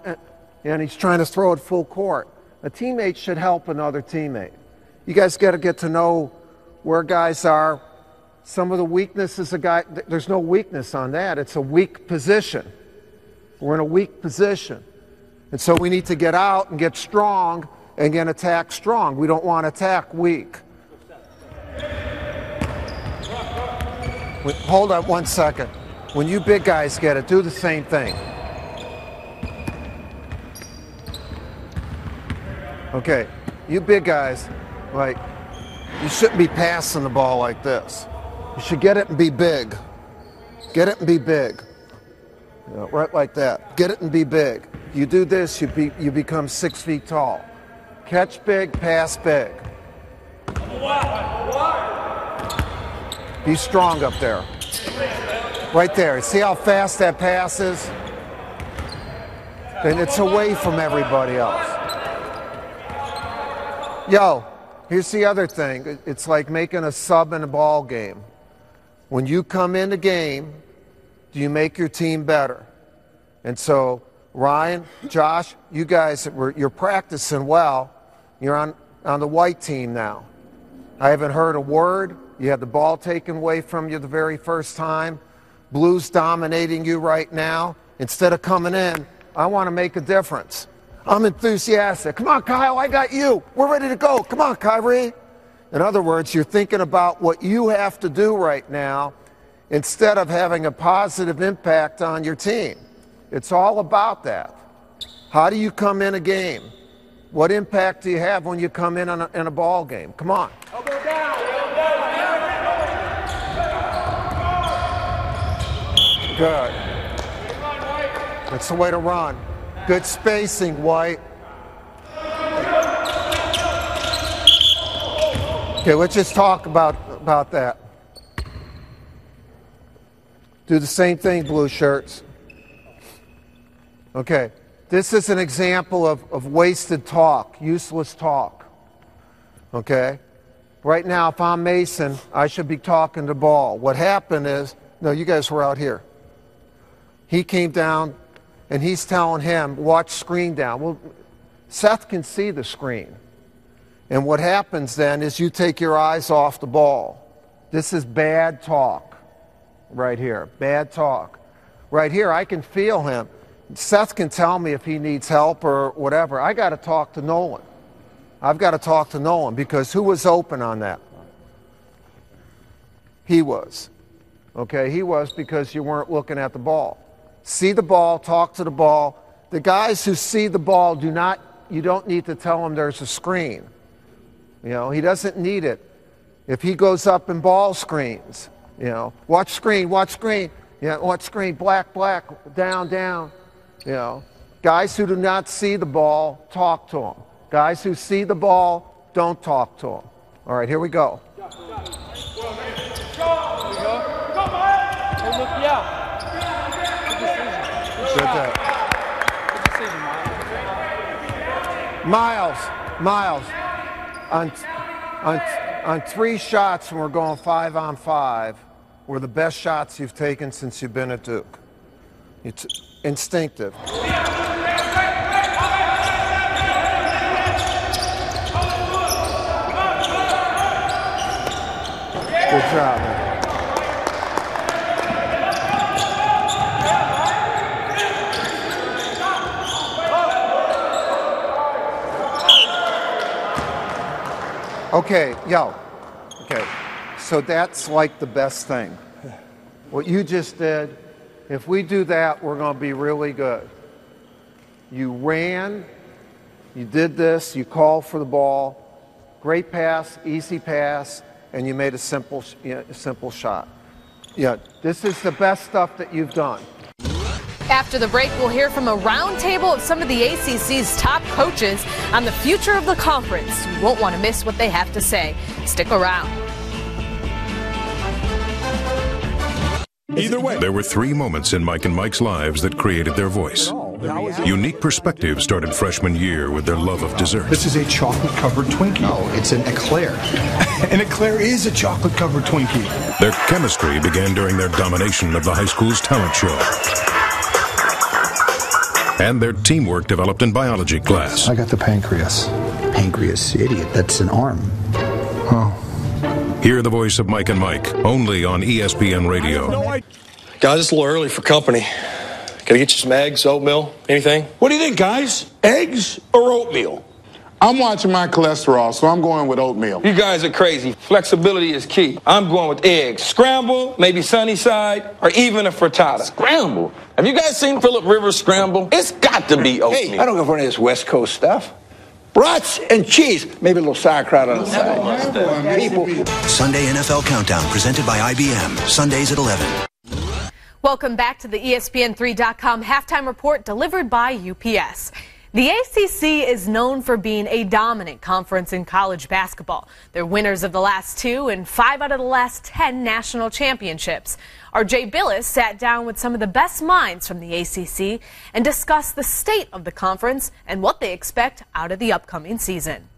and he's trying to throw it full court. A teammate should help another teammate. You guys got to get to know where guys are. Some of the weaknesses of guy, there's no weakness on that. It's a weak position. We're in a weak position. And so we need to get out and get strong and then attack strong. We don't want to attack weak. Hold on 1 second. When you big guys get it, do the same thing. Okay, you big guys, like, you shouldn't be passing the ball like this. You should get it and be big. Get it and be big. You know, right like that. Get it and be big. You do this, you become 6 feet tall. Catch big, pass big. Be strong up there. Right there. See how fast that pass is? And it's away from everybody else. Yo, here's the other thing. It's like making a sub in a ball game. When you come in the game, do you make your team better? And so, Ryan, Josh, you guys, you're practicing well. You're on the white team now. I haven't heard a word. You had the ball taken away from you the very first time. Blue's dominating you right now. Instead of coming in, I want to make a difference. I'm enthusiastic. Come on, Kyle, I got you. We're ready to go. Come on, Kyrie. In other words, you're thinking about what you have to do right now instead of having a positive impact on your team. It's all about that. How do you come in a game? What impact do you have when you come in a ball game? Come on. Elbow down. Good. That's the way to run. Good spacing, White. Okay, let's just talk about that. Do the same thing, blue shirts. Okay, this is an example of wasted talk, useless talk. Okay? Right now, if I'm Mason, I should be talking to ball. What happened is, no, you guys were out here. He came down, and he's telling him, watch screen down. Well, Seth can see the screen. And what happens then is you take your eyes off the ball. This is bad talk right here, bad talk. Right here, I can feel him. Seth can tell me if he needs help or whatever. I got to talk to Nolan. I've got to talk to Nolan because who was open on that? He was. Okay, he was because you weren't looking at the ball. See the ball, talk to the ball. The guys who see the ball do not you don't need to tell him there's a screen. You know, he doesn't need it. If he goes up and ball screens, you know, watch screen, yeah, watch screen, black, down, you know. Guys who do not see the ball, talk to him. Guys who see the ball, don't talk to him. All right, here we go. Miles, on 3 shots when we're going 5-on-5, were the best shots you've taken since you've been at Duke. It's instinctive. Good job, man. Okay, so that's like the best thing. What you just did, if we do that, we're going to be really good. You ran, you did this, you called for the ball, great pass, easy pass, and you made a simple shot. Yeah, this is the best stuff that you've done. After the break, we'll hear from a roundtable of some of the ACC's top coaches on the future of the conference. You won't want to miss what they have to say. Stick around. Either way. There were 3 moments in Mike and Mike's lives that created their voice. Unique perspectives started freshman year with their love of dessert. This is a chocolate-covered Twinkie. No, it's an eclair. An eclair is a chocolate-covered Twinkie. Their chemistry began during their domination of the high school's talent show. And their teamwork developed in biology class. I got the pancreas. Pancreas, idiot. That's an arm. Oh. Hear the voice of Mike and Mike, only on ESPN Radio. Guys, it's a little early for company. Can I get you some eggs, oatmeal, anything? What do you think, guys? Eggs or oatmeal? I'm watching my cholesterol, so I'm going with oatmeal. You guys are crazy. Flexibility is key. I'm going with eggs. Scramble, maybe sunny side, or even a frittata. Scramble? Have you guys seen Phillip Rivers scramble? It's got to be oatmeal. Hey, I don't go for any of this West Coast stuff. Brats and cheese. Maybe a little sauerkraut on the side. People. Sunday NFL Countdown, presented by IBM. Sundays at 11. Welcome back to the ESPN3.com halftime report delivered by UPS. The ACC is known for being a dominant conference in college basketball. They're winners of the last 2 and 5 out of the last 10 national championships. Our Jay Billis sat down with some of the best minds from the ACC and discussed the state of the conference and what they expect out of the upcoming season.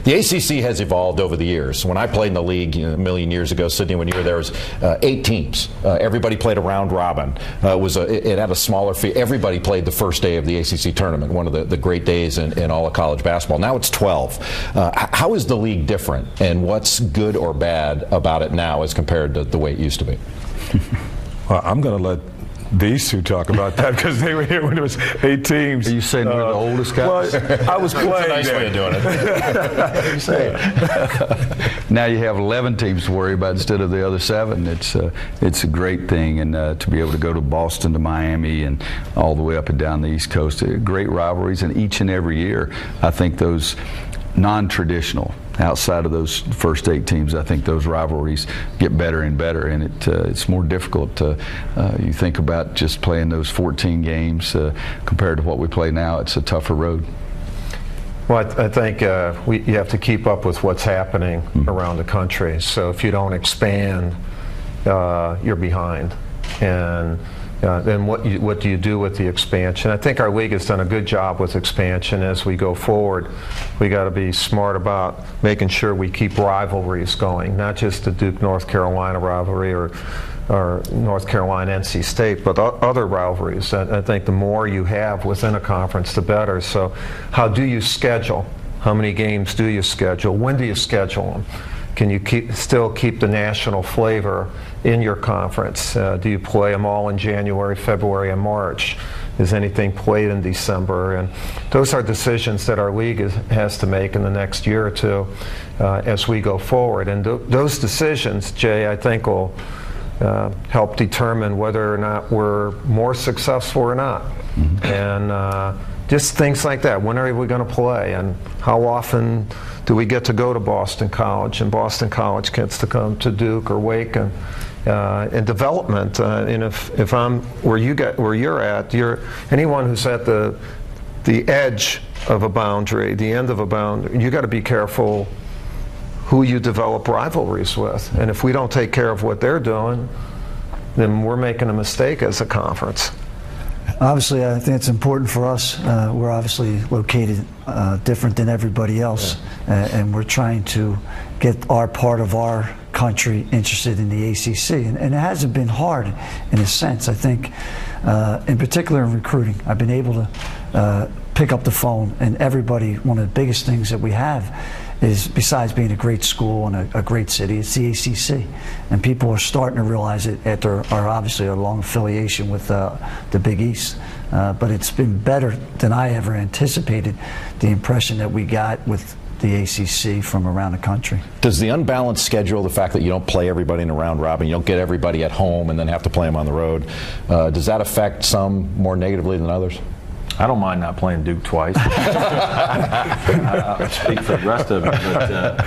The ACC has evolved over the years. When I played in the league a million years ago, Sydney, when you were there, was 8 teams. Everybody played a round robin. It had a smaller fee. Everybody played the first day of the ACC tournament, one of the great days in all of college basketball. Now it's 12. How is the league different, and what's good or bad about it now as compared to the way it used to be? Well, I'm going to let these 2 talk about that because they were here when it was 8 teams. Are you saying we're the oldest guys? Well, I was playing. That's a nice way of doing it. Now you have 11 teams to worry about instead of the other 7. It's a great thing, and to be able to go to Boston, to Miami, and all the way up and down the East Coast, great rivalries, and each and every year, I think those non-traditional, outside of those first 8 teams, I think those rivalries get better and better, and it's more difficult to, you think about just playing those 14 games compared to what we play now. It's a tougher road. Well, I think you have to keep up with what's happening around the country. So if you don't expand, you're behind. And then what do you do with the expansion? I think our league has done a good job with expansion. As we go forward, we got to be smart about making sure we keep rivalries going, not just the Duke-North Carolina rivalry or North Carolina-NC State, but other rivalries. I think the more you have within a conference, the better. So how do you schedule? How many games do you schedule? When do you schedule them? Can you still keep the national flavor in your conference? Do you play them all in January, February, and March? Is anything played in December? And those are decisions that our league has to make in the next year or 2 as we go forward. And those decisions, Jay, I think will help determine whether or not we're more successful or not. And Just things like that. When are we going to play, and how often do we get to go to Boston College, and Boston College gets to come to Duke or Wake, and development. And if I'm where you're at, anyone who's at the edge of a boundary, the end of a boundary, you got to be careful who you develop rivalries with. And if we don't take care of what they're doing, then we're making a mistake as a conference. Obviously, I think it's important for us. We're obviously located different than everybody else, and we're trying to get our part of our country interested in the ACC. And it hasn't been hard in a sense. I think, in particular in recruiting, I've been able to pick up the phone, and everybody, one of the biggest things that we have is, besides being a great school and a great city, it's the ACC. And people are starting to realize it after obviously a long affiliation with the Big East. But it's been better than I ever anticipated, the impression that we got with the ACC from around the country. Does the unbalanced schedule, the fact that you don't play everybody in a round robin, you don't get everybody at home and then have to play them on the road, does that affect some more negatively than others? I don't mind not playing Duke twice. I'll speak for the rest of it, but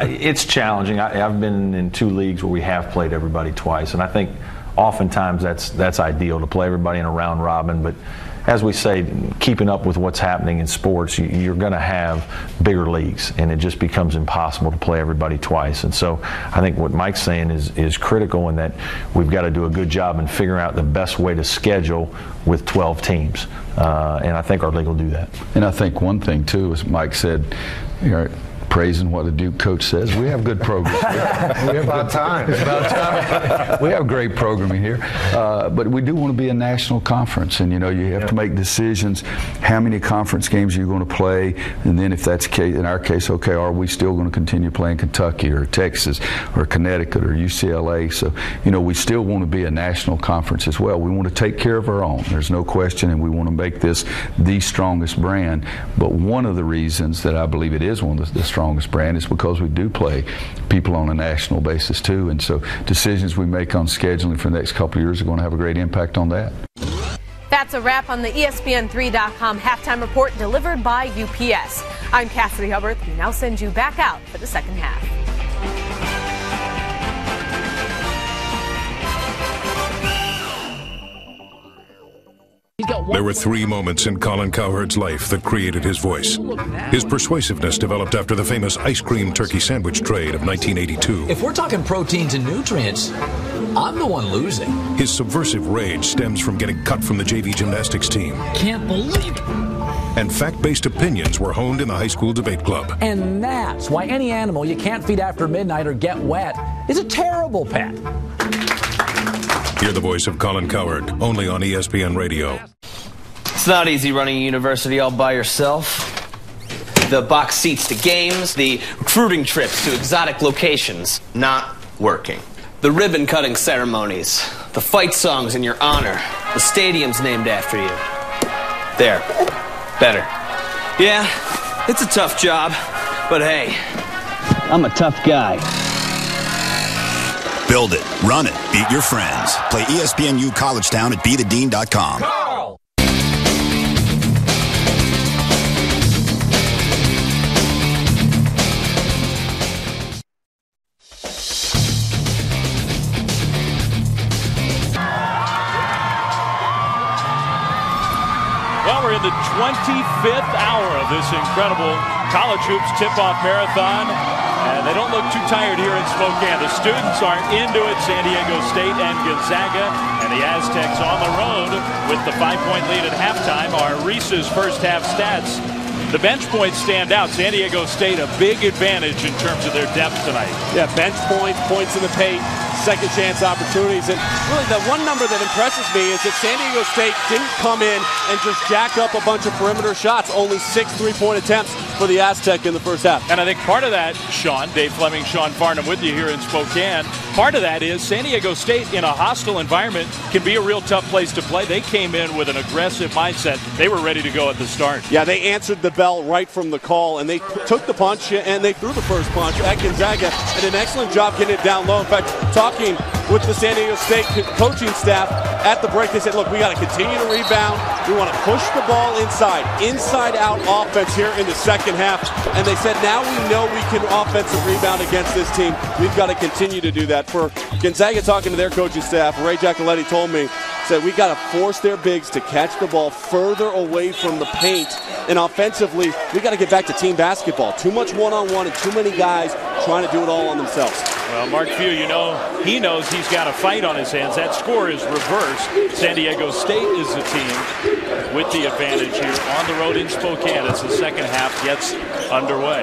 it's challenging. I've been in 2 leagues where we have played everybody twice, and I think oftentimes that's ideal to play everybody in a round robin. But as we say, keeping up with what's happening in sports, you're going to have bigger leagues, and it just becomes impossible to play everybody twice. And so I think what Mike's saying is critical, in that we've got to do a good job in figuring out the best way to schedule with 12 teams. And I think our league will do that. And I think one thing, too, as Mike said, praising what the Duke coach says, we have good programs. It's about time. It's about time. We have great programming here, but we do want to be a national conference, and you have to make decisions. How many conference games are you going to play? And then, if that's in our case, okay, are we still going to continue playing Kentucky or Texas or Connecticut or UCLA? So we still want to be a national conference as well. We want to take care of our own. There's no question, and we want to make this the strongest brand. But one of the reasons that I believe it is one of the strongest brand is because we do play people on a national basis too, and so decisions we make on scheduling for the next couple of years are going to have a great impact on that. That's a wrap on the ESPN3.com halftime report delivered by UPS. I'm Cassidy Hubbard. We now send you back out for the second half. There were 3 moments in Colin Cowherd's life that created his voice. His persuasiveness developed after the famous ice cream turkey sandwich trade of 1982. If we're talking proteins and nutrients, I'm the one losing. His subversive rage stems from getting cut from the JV gymnastics team. Can't believe it. And fact-based opinions were honed in the high school debate club. And that's why any animal you can't feed after midnight or get wet is a terrible pet. Hear the voice of Colin Cowherd, only on ESPN Radio. It's not easy running a university all by yourself. The box seats to games, the recruiting trips to exotic locations, not working. The ribbon cutting ceremonies, the fight songs in your honor, the stadiums named after you. There. Better. Yeah, it's a tough job, but hey, I'm a tough guy. Build it, run it, beat your friends. Play ESPNU College Town at bethedean.com. Well, we're in the 25th hour of this incredible college hoops tip-off marathon. And they don't look too tired here in Spokane. The students are into it. San Diego State and Gonzaga. And the Aztecs on the road with the 5-point lead at halftime. Our Reese's first half stats. The bench points stand out. San Diego State a big advantage in terms of their depth tonight. Yeah, bench points, points in the paint, second chance opportunities. And really the one number that impresses me is that San Diego State didn't come in and just jack up a bunch of perimeter shots. Only 6 3-point attempts for the Aztec in the first half. And I think part of that, Sean, Dave Fleming, Sean Farnham with you here in Spokane, part of that is San Diego State in a hostile environment can be a real tough place to play. They came in with an aggressive mindset. They were ready to go at the start. Yeah, they answered the bell right from the call, and they took the punch and they threw the first punch at Gonzaga, and an excellent job getting it down low. In fact, talking with the San Diego State coaching staff, at the break, they said, look, we got to continue to rebound. We want to push the ball inside-out offense here in the second half. And they said, now we know we can offensive rebound against this team. We've got to continue to do that. For Gonzaga, talking to their coaching staff, Ray Giacoletti told me, said we got to force their bigs to catch the ball further away from the paint. And offensively, we got to get back to team basketball. Too much one-on-one and too many guys trying to do it all on themselves. Well, Mark Few, he knows he's got a fight on his hands. That score is reversed. San Diego State is the team with the advantage here on the road in Spokane as the second half gets underway.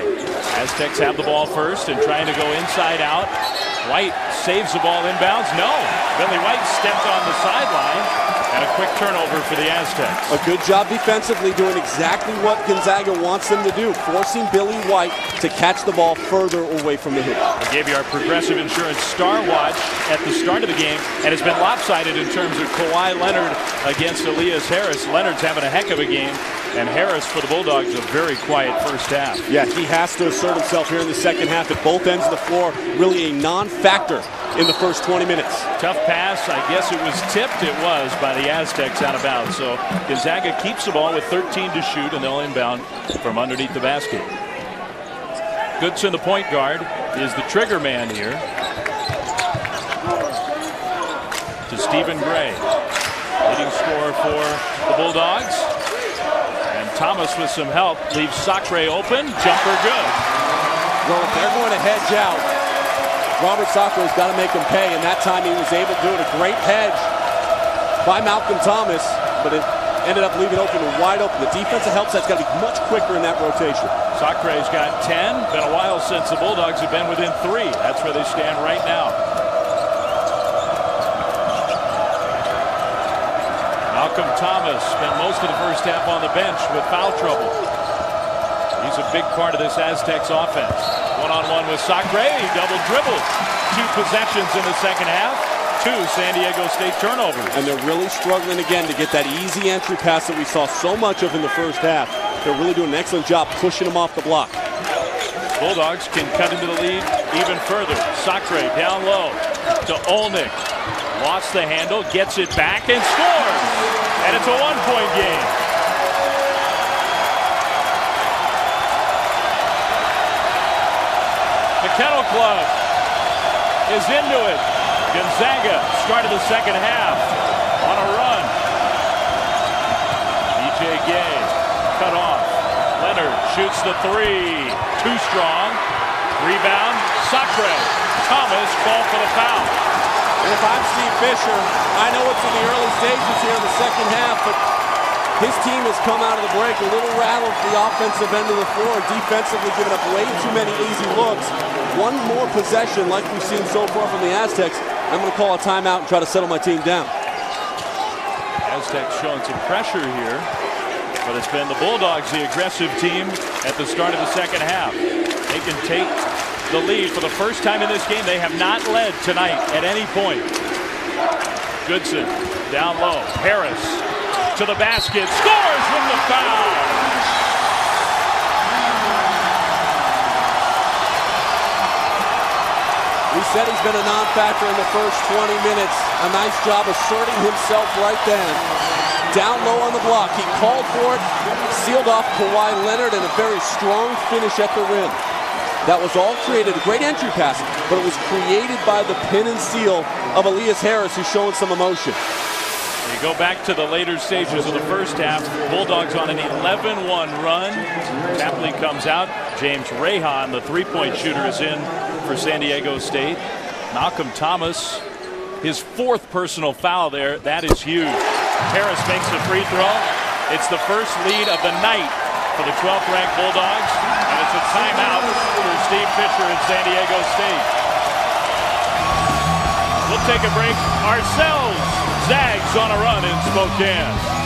Aztecs have the ball first and trying to go inside out. White saves the ball inbounds. No, Billy White stepped on the sideline. And a quick turnover for the Aztecs. A good job defensively, doing exactly what Gonzaga wants them to do, forcing Billy White to catch the ball further away from the hoop. We gave you our Progressive Insurance Star Watch at the start of the game, and it's been lopsided in terms of Kawhi Leonard against Elias Harris. Leonard's having a heck of a game, and Harris for the Bulldogs a very quiet first half. Yeah, he has to assert himself here in the second half at both ends of the floor. Really a non-factor in the first 20 minutes. Tough pass. I guess it was tipped. It was by the Aztecs out of bounds. So Gonzaga keeps the ball with 13 to shoot, and they'll inbound from underneath the basket. Goodson, the point guard, is the trigger man here. To Stephen Gray. Leading scorer for the Bulldogs. And Thomas with some help leaves Sacre open. Jumper good. Well, if they're going to hedge out, Robert Sacre's got to make him pay, and that time he was able to do it. A great hedge by Malcolm Thomas, but it ended up leaving open and wide open. The defensive help set's got to be much quicker in that rotation. Sacre's got 10. Been a while since the Bulldogs have been within 3. That's where they stand right now. Malcolm Thomas spent most of the first half on the bench with foul trouble. He's a big part of this Aztecs offense. One-on-one with Sacre. He double dribbled. 2 possessions in the second half. 2 San Diego State turnovers. And they're really struggling again to get that easy entry pass that we saw so much of in the first half. They're really doing an excellent job pushing them off the block. Bulldogs can cut into the lead even further. Sacre down low to Olnick. Lost the handle, gets it back and scores. And it's a 1-point game. The Kennel Club is into it. Gonzaga started the second half on a run. DJ Gay cut off. Leonard shoots the 3. Too strong. Rebound. Sacre. Thomas called for the foul. And if I'm Steve Fisher, I know it's in the early stages here in the second half, but his team has come out of the break a little rattled for the offensive end of the floor, defensively giving up way too many easy looks. One more possession like we've seen so far from the Aztecs. I'm going to call a timeout and try to settle my team down. Aztecs showing some pressure here, but it's been the Bulldogs, the aggressive team, at the start of the second half. They can take the lead for the first time in this game. They have not led tonight at any point. Goodson down low. Harris to the basket. Scores with the foul. We said he's been a non-factor in the first 20 minutes. A nice job asserting himself right then. Down low on the block. He called for it, sealed off Kawhi Leonard, and a very strong finish at the rim. That was all created, a great entry pass, but it was created by the pin and seal of Elias Harris, who's showing some emotion. You go back to the later stages of the first half. Bulldogs on an 11-1 run. Tapley comes out. James Rahan, the three-point shooter, is in for San Diego State. Malcolm Thomas, his 4th personal foul there. That is huge. Harris makes the free throw. It's the first lead of the night for the 12th-ranked Bulldogs. And it's a timeout for Steve Fisher in San Diego State. We'll take a break ourselves. Zags on a run in Spokane.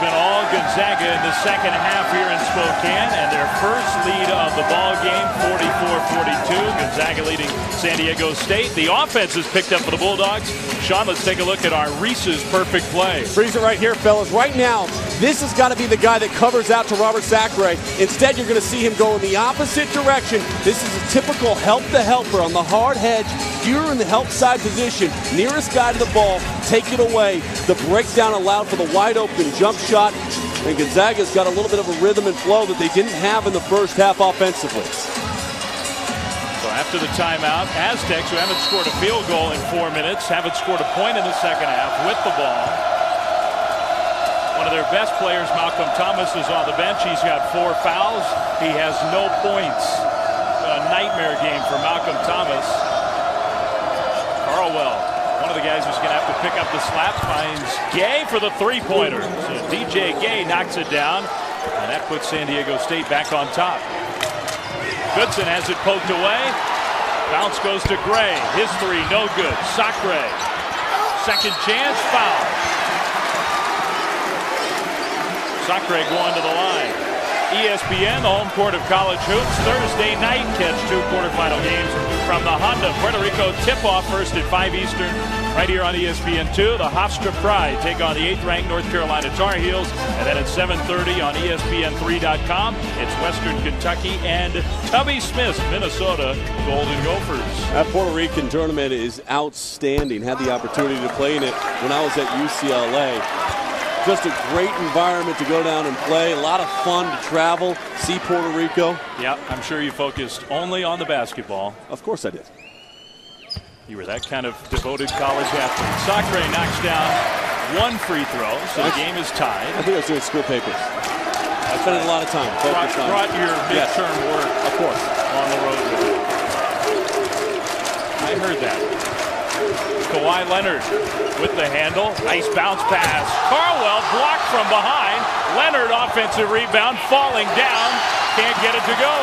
been all Gonzaga in the second half here in Spokane, and their first lead of the ball game, 44-42. Gonzaga leading San Diego State. The offense has picked up for the Bulldogs. Sean, let's take a look at our Reese's perfect play. Freeze it right here, fellas. Right now, this has got to be the guy that covers out to Robert Sacre. Instead, you're going to see him go in the opposite direction. This is a typical help the helper on the hard hedge. You're in the help side position. Nearest guy to the ball, take it away. The breakdown allowed for the wide open jump shot. And Gonzaga's got a little bit of a rhythm and flow that they didn't have in the first half offensively. So after the timeout, Aztecs, who haven't scored a field goal in 4 minutes, haven't scored a point in the second half with the ball. One of their best players, Malcolm Thomas, is on the bench. He's got 4 fouls. He has no points. A nightmare game for Malcolm Thomas. Carlwell, one of the guys who's going to have to pick up the slap, finds Gay for the three-pointer. So DJ Gay knocks it down, and that puts San Diego State back on top. Goodson has it poked away. Bounce goes to Gray. His three, no good. Sacre. Second chance, foul. Sacre going to the line. ESPN, the home court of college hoops. Thursday night, catch 2 quarterfinal games from the Honda Puerto Rico tip-off first at 5 Eastern. Right here on ESPN2, the Hofstra Pride take on the 8th-ranked North Carolina Tar Heels. And then at 7:30 on ESPN3.com, it's Western Kentucky and Tubby Smith's Minnesota Golden Gophers. That Puerto Rican tournament is outstanding. Had the opportunity to play in it when I was at UCLA. Just a great environment to go down and play. A lot of fun to travel, see Puerto Rico. Yeah, I'm sure you focused only on the basketball. Of course I did. You were that kind of devoted college athlete. Sacre knocks down 1 free throw, so the game is tied. I think I was doing school papers. I spent a lot of time focused on. Brought your midterm work, of course, on the road with you. I heard that. Kawhi Leonard with the handle. Nice bounce pass. Carlwell blocked from behind. Leonard offensive rebound, falling down. Can't get it to go.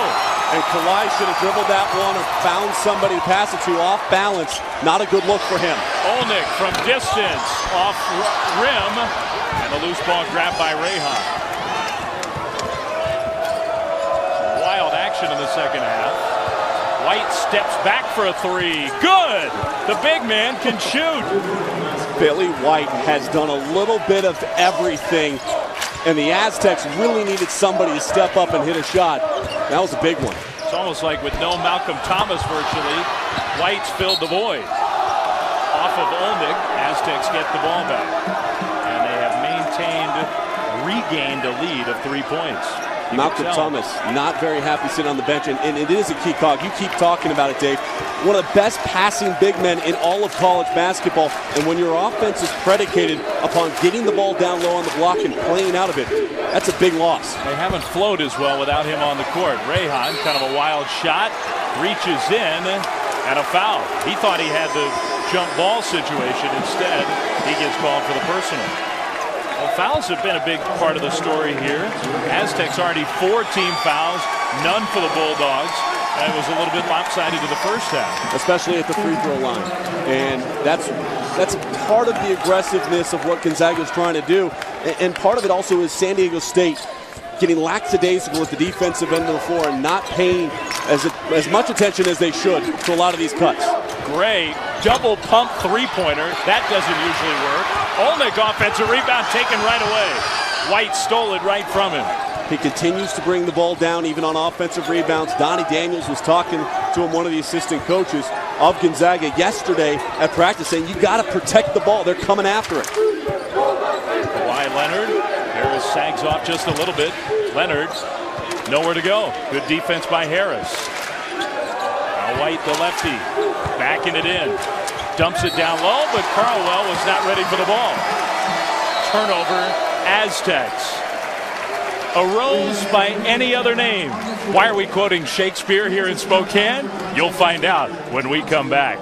And Kawhi should have dribbled that one or found somebody to pass it to off balance. Not a good look for him. Olnick from distance, off rim, and the loose ball grabbed by Rehan. Wild action in the second half. White steps back for a three. Good! The big man can shoot. Billy White has done a little bit of everything, and the Aztecs really needed somebody to step up and hit a shot. That was a big one. It's almost like with no Malcolm Thomas virtually, White's filled the void. Off of Olnick, Aztecs get the ball back. And they have regained a lead of 3 points. Malcolm Thomas not very happy sitting on the bench, and it is a key cog. You keep talking about it, Dave. One of the best passing big men in all of college basketball, and when your offense is predicated upon getting the ball down low on the block and playing out of it, that's a big loss. They haven't flowed as well without him on the court. Rehan, kind of a wild shot, reaches in, and a foul. He thought he had the jump ball situation. Instead, he gets called for the personal. Well, fouls have been a big part of the story here. Aztecs already 4 team fouls, none for the Bulldogs. And it was a little bit lopsided to the first half. Especially at the free throw line. And that's part of the aggressiveness of what Gonzaga is trying to do. And part of it also is San Diego State getting lackadaisical at the defensive end of the floor and not paying as much attention as they should to a lot of these cuts. Gray, double pump three-pointer. That doesn't usually work. Olnick offensive rebound taken right away. White stole it right from him. He continues to bring the ball down even on offensive rebounds. Donnie Daniels was talking to him, one of the assistant coaches of Gonzaga yesterday at practice, saying you got to protect the ball. They're coming after it. Kawhi Leonard. Harris sags off just a little bit. Leonard, nowhere to go. Good defense by Harris. Now White, the lefty, backing it in. Dumps it down low, but Carlwell was not ready for the ball. Turnover, Aztecs. A rose by any other name. Why are we quoting Shakespeare here in Spokane? You'll find out when we come back.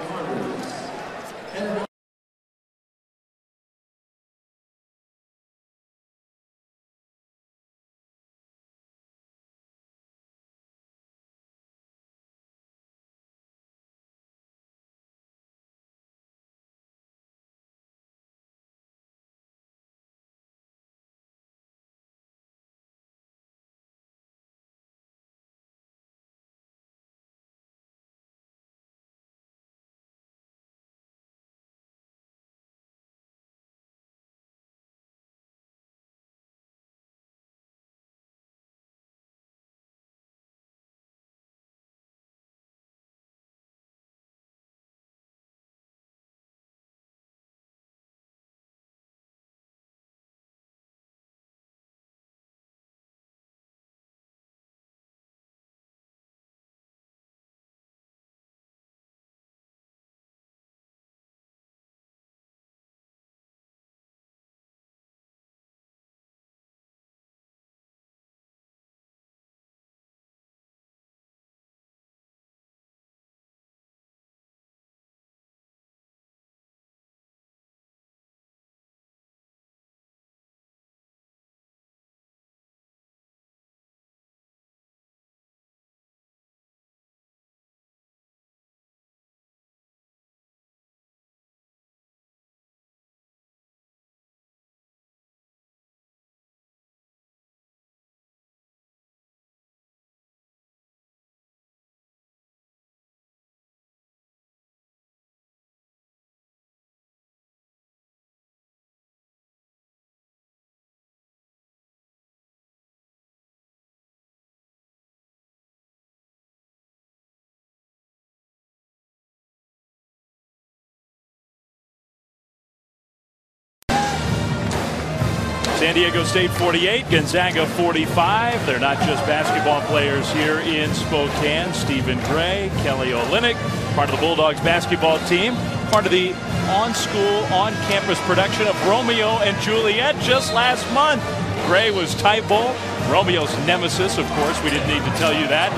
San Diego State 48, Gonzaga 45. They're not just basketball players here in Spokane. Stephen Gray, Kelly Olynyk, part of the Bulldogs basketball team, part of the on-school, on-campus production of Romeo and Juliet just last month. Gray was Tybull, Romeo's nemesis, of course. We didn't need to tell you that.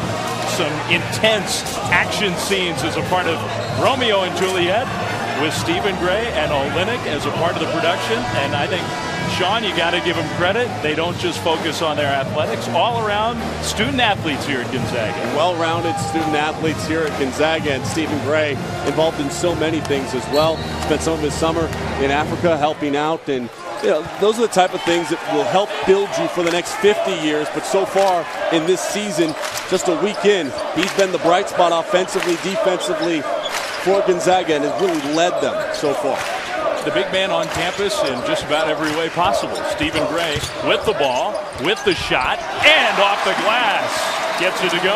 Some intense action scenes as a part of Romeo and Juliet with Stephen Gray and Olynyk as a part of the production. And I think, Sean, you got to give them credit. They don't just focus on their athletics. All around student athletes here at Gonzaga. Well-rounded student athletes here at Gonzaga, and Stephen Gray involved in so many things as well. Spent some of his summer in Africa helping out, and those are the type of things that will help build you for the next 50 years. But so far in this season, just a week in, he's been the bright spot offensively, defensively for Gonzaga, and has really led them so far. The big man on campus in just about every way possible. Stephen Gray with the ball, with the shot, and off the glass. Gets it to go.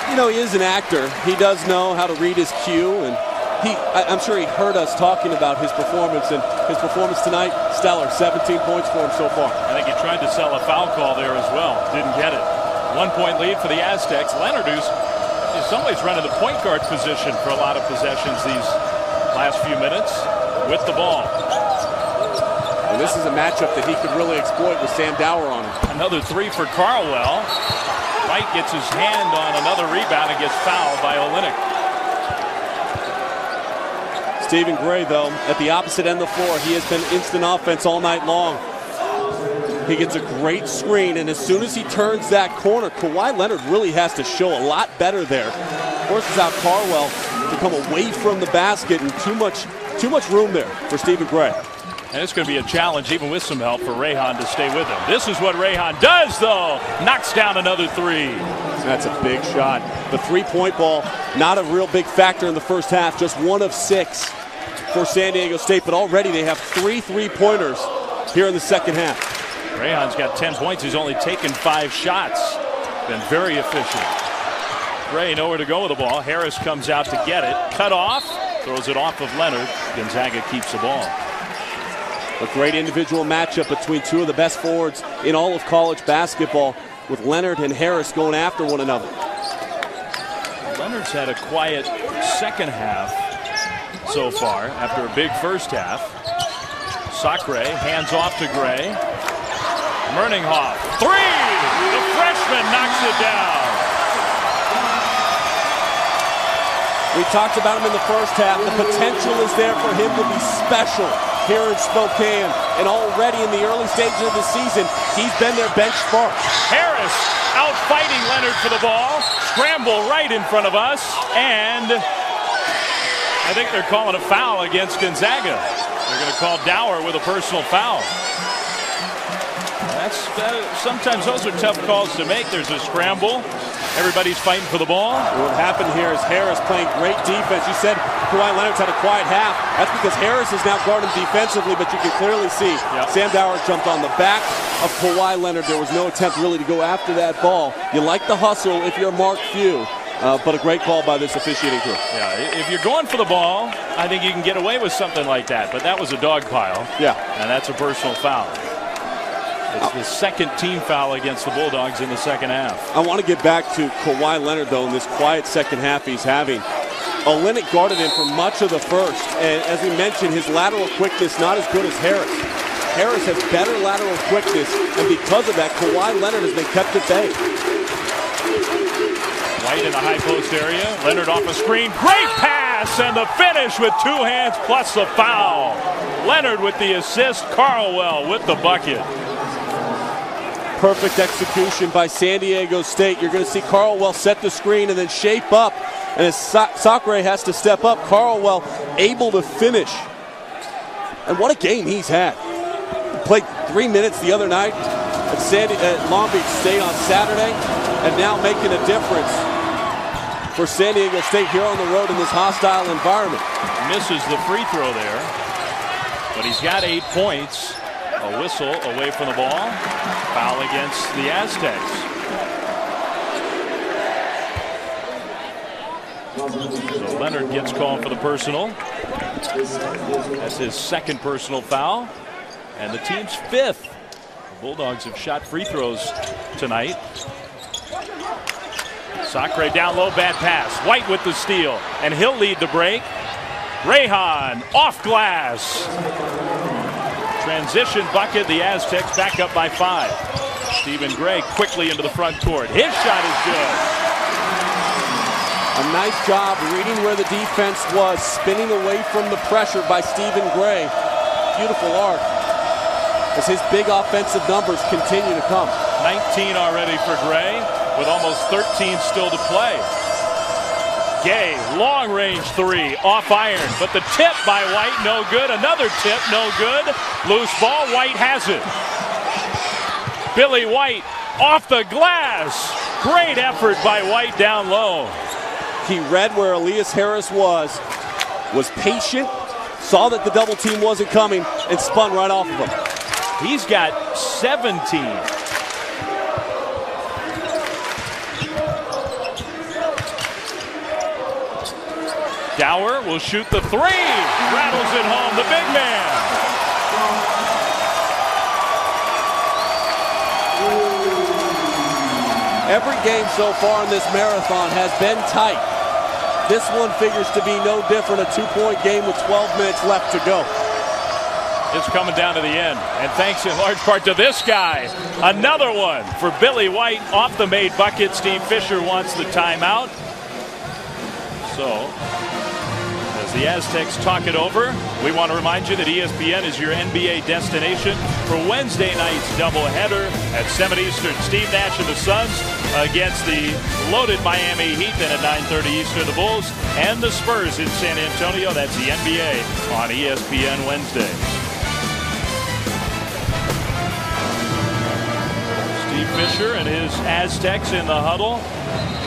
You know, he is an actor. He does know how to read his cue, and I'm sure he heard us talking about his performance, and his performance tonight, stellar. 17 points for him so far. I think he tried to sell a foul call there as well. Didn't get it. 1 point lead for the Aztecs. Leonard, who's in some ways running the point guard position for a lot of possessions these last few minutes, with the ball. And this is a matchup that he could really exploit with Sam Dower on him. Another three for Carlwell. White gets his hand on another rebound and gets fouled by Olynyk. Stephen Gray, though, at the opposite end of the floor, he has been instant offense all night long. He gets a great screen, and as soon as he turns that corner, Kawhi Leonard really has to show a lot better there. Forces out Carlwell to come away from the basket, and too much room there for Stephen Gray. And it's going to be a challenge, even with some help, for Rayhan to stay with him. This is what Rayhan does, though. Knocks down another three. That's a big shot. The three-point ball, not a real big factor in the first half, just 1 of 6 for San Diego State, but already they have 3 three-pointers here in the second half. Rayhan's got 10 points. He's only taken 5 shots. Been very efficient. Gray nowhere to go with the ball. Harris comes out to get it. Cut off. Throws it off of Leonard. Gonzaga keeps the ball. A great individual matchup between two of the best forwards in all of college basketball, with Leonard and Harris going after one another. Leonard's had a quiet second half so far after a big first half. Sacre hands off to Gray. Merninghoff, three! The freshman knocks it down. We talked about him in the first half. The potential is there for him to be special here in Spokane. And already in the early stages of the season, he's been their bench spark. Harris out fighting Leonard for the ball. Scramble right in front of us. And I think they're calling a foul against Gonzaga. They're going to call Dower with a personal foul. Sometimes those are tough calls to make. There's a scramble. Everybody's fighting for the ball. What happened here is Harris playing great defense. You said Kawhi Leonard's had a quiet half. That's because Harris is now guarding defensively, but you can clearly see Sam Dower jumped on the back of Kawhi Leonard. There was no attempt really to go after that ball. You like the hustle if you're Mark Few, but a great call by this officiating crew. Yeah, if you're going for the ball, I think you can get away with something like that, but that was a dog pile. Yeah. And that's a personal foul. It's the second team foul against the Bulldogs in the second half. I want to get back to Kawhi Leonard, though, in this quiet second half he's having. Olynyk guarded him for much of the first, and as we mentioned, his lateral quickness not as good as Harris. Harris has better lateral quickness, and because of that, Kawhi Leonard has been kept at bay. White in the high post area. Leonard off a screen. Great pass, and the finish with 2 hands plus the foul. Leonard with the assist. Carlwell with the bucket. Perfect execution by San Diego State. You're going to see Carlwell set the screen and then shape up. And as Sacre has to step up, Carlwell able to finish. And what a game he's had. He played 3 minutes the other night at Long Beach State on Saturday, and now making a difference for San Diego State here on the road in this hostile environment. Misses the free throw there, but he's got 8 points. A whistle away from the ball. Foul against the Aztecs. So Leonard gets called for the personal. That's his second personal foul. and the team's 5th. The Bulldogs have shot free throws tonight. Sacre down low, bad pass. White with the steal, and he'll lead the break. Rehan off glass. Transition bucket. The Aztecs back up by 5. Stephen Gray quickly into the front court. His shot is good. A nice job reading where the defense was, spinning away from the pressure by Stephen Gray. Beautiful arc as his big offensive numbers continue to come. 19 already for Gray, with almost 13 still to play. Gay, long range 3, off iron, but the tip by White, no good. Another tip, no good. Loose ball, White has it. Billy White off the glass. Great effort by White down low. He read where Elias Harris was patient, saw that the double team wasn't coming, and spun right off of him. He's got 17. Dower will shoot the 3. Rattles it home, the big man. Every game so far in this marathon has been tight. This one figures to be no different, a 2-point game with 12 minutes left to go. It's coming down to the end, and thanks in large part to this guy. Another one for Billy White off the made bucket. Steve Fisher wants the timeout. So, as the Aztecs talk it over, we want to remind you that ESPN is your NBA destination for Wednesday night's doubleheader at 7 Eastern. Steve Nash and the Suns against the loaded Miami Heat. Then at 9:30 Eastern, the Bulls and the Spurs in San Antonio. That's the NBA on ESPN Wednesday. Steve Fisher and his Aztecs in the huddle.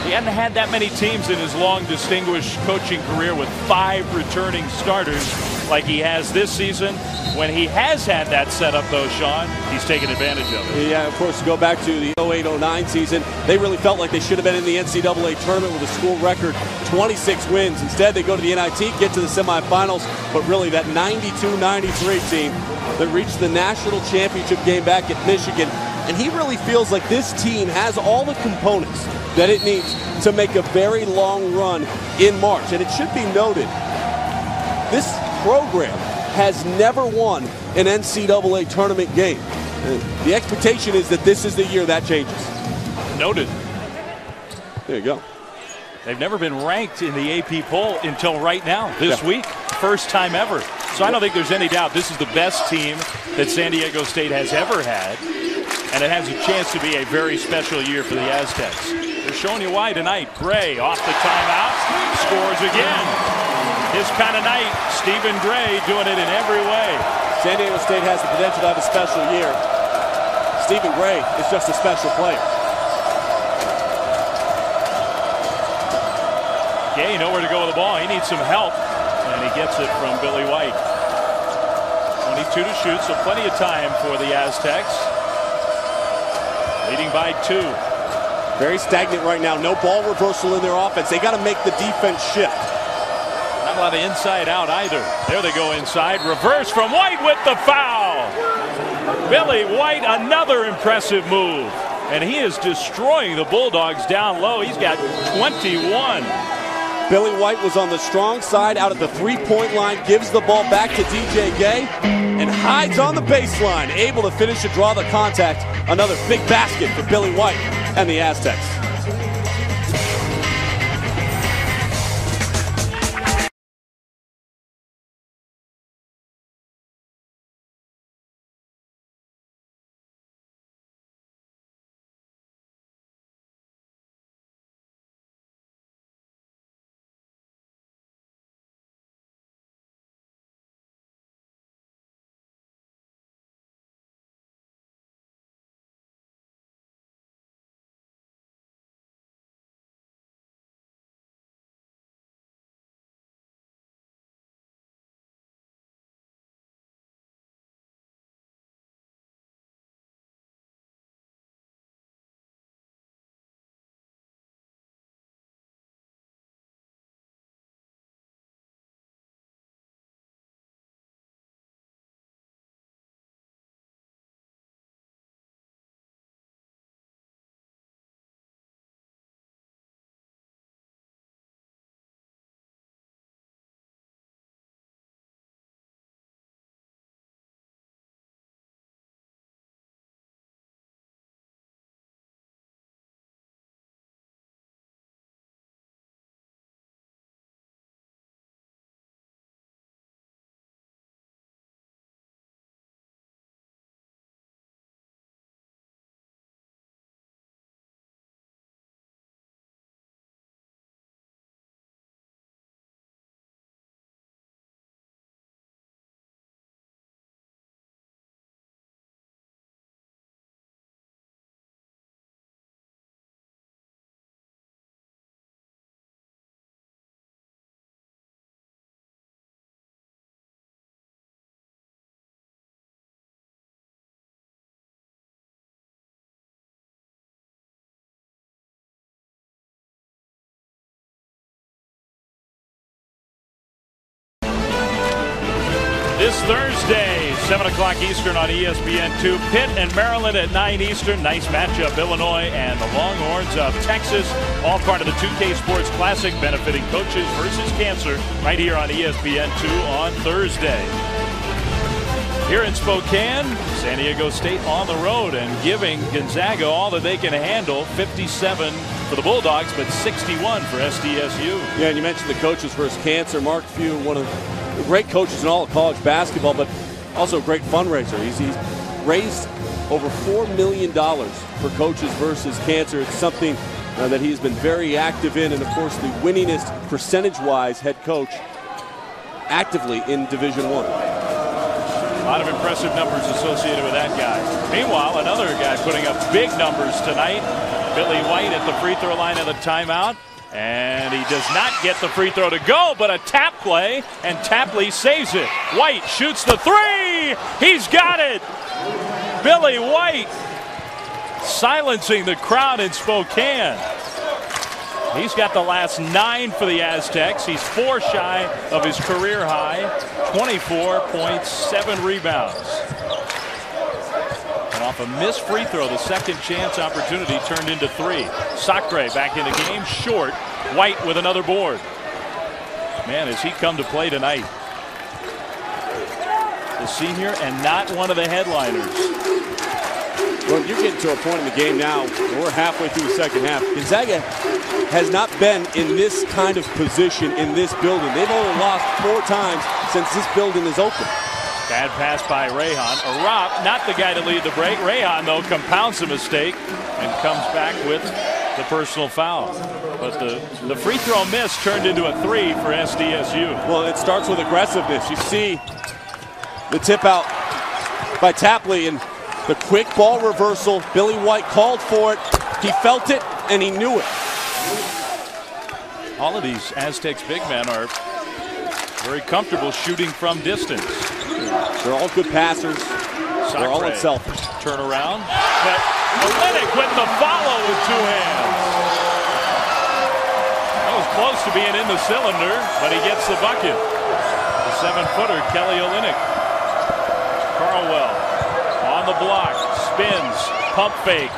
He hadn't had that many teams in his long, distinguished coaching career with 5 returning starters like he has this season. When he has had that setup, though, Sean, he's taken advantage of it. Yeah, of course, to go back to the 08-09 season, they really felt like they should have been in the NCAA tournament with a school record 26 wins. Instead, they go to the NIT, get to the semifinals, but really that 92-93 team that reached the national championship game back at Michigan. And he really feels like this team has all the components that it needs to make a very long run in March. And it should be noted, this program has never won an NCAA tournament game. The expectation is that this is the year that changes. Noted. There you go. They've never been ranked in the AP poll until right now, this week. First time ever. So I don't think there's any doubt this is the best team that San Diego State has ever had. And it has a chance to be a very special year for the Aztecs. They're showing you why tonight. Gray off the timeout, scores again. His kind of night. Stephen Gray doing it in every way. San Diego State has the potential to have a special year. Stephen Gray is just a special player. Gay nowhere to go with the ball. He needs some help, and he gets it from Billy White. 22 to shoot, so plenty of time for the Aztecs. Leading by 2. Very stagnant right now. No ball reversal in their offense. They got to make the defense shift. Not a lot of inside out either. There they go inside. Reverse from White with the foul. Billy White, another impressive move. And he is destroying the Bulldogs down low. He's got 21. Billy White was on the strong side out at the 3-point line, gives the ball back to DJ Gay, and hides on the baseline, able to finish and draw the contact. Another big basket for Billy White and the Aztecs. This Thursday, 7 o'clock Eastern on ESPN2. Pitt and Maryland at 9 Eastern. Nice matchup. Illinois and the Longhorns of Texas. All part of the 2K Sports Classic benefiting coaches versus cancer right here on ESPN2 on Thursday. Here in Spokane, San Diego State on the road and giving Gonzaga all that they can handle. 57 for the Bulldogs, but 61 for SDSU. Yeah, and you mentioned the coaches versus cancer. Mark Few, one of the great coaches in all of college basketball, but also a great fundraiser. He's raised over $4 million for coaches versus cancer. It's something that he's been very active in, and of course the winningest percentage-wise head coach actively in Division I. A lot of impressive numbers associated with that guy. Meanwhile, another guy putting up big numbers tonight. Billy White at the free throw line of the timeout. And he does not get the free throw to go, but a tap play, and Tapley saves it. White shoots the three. He's got it. Billy White silencing the crowd in Spokane. He's got the last 9 for the Aztecs. He's 4 shy of his career high, 24.7 rebounds. And off a missed free throw, the second chance opportunity turned into 3. Sacre back in the game, short. White with another board. Man, has he come to play tonight. The senior and not one of the headliners. Well, you're getting to a point in the game now, we're halfway through the second half. Gonzaga has not been in this kind of position in this building. They've only lost 4 times since this building is open. Bad pass by Rayhan. Arap, not the guy to lead the break. Rayhan, though, compounds the mistake and comes back with the personal foul. But the free throw miss turned into a 3 for SDSU. Well, it starts with aggressiveness. You see the tip out by Tapley and the quick ball reversal. Billy White called for it. He felt it, and he knew it. All of these Aztecs big men are very comfortable shooting from distance. They're all good passers. Sacre. They're all unselfish. Turn around. But Olenek with the follow with 2 hands. That was close to being in the cylinder, but he gets the bucket. The 7-footer, Kelly Olenek. Carlwell on the block. Spins. Pump fake.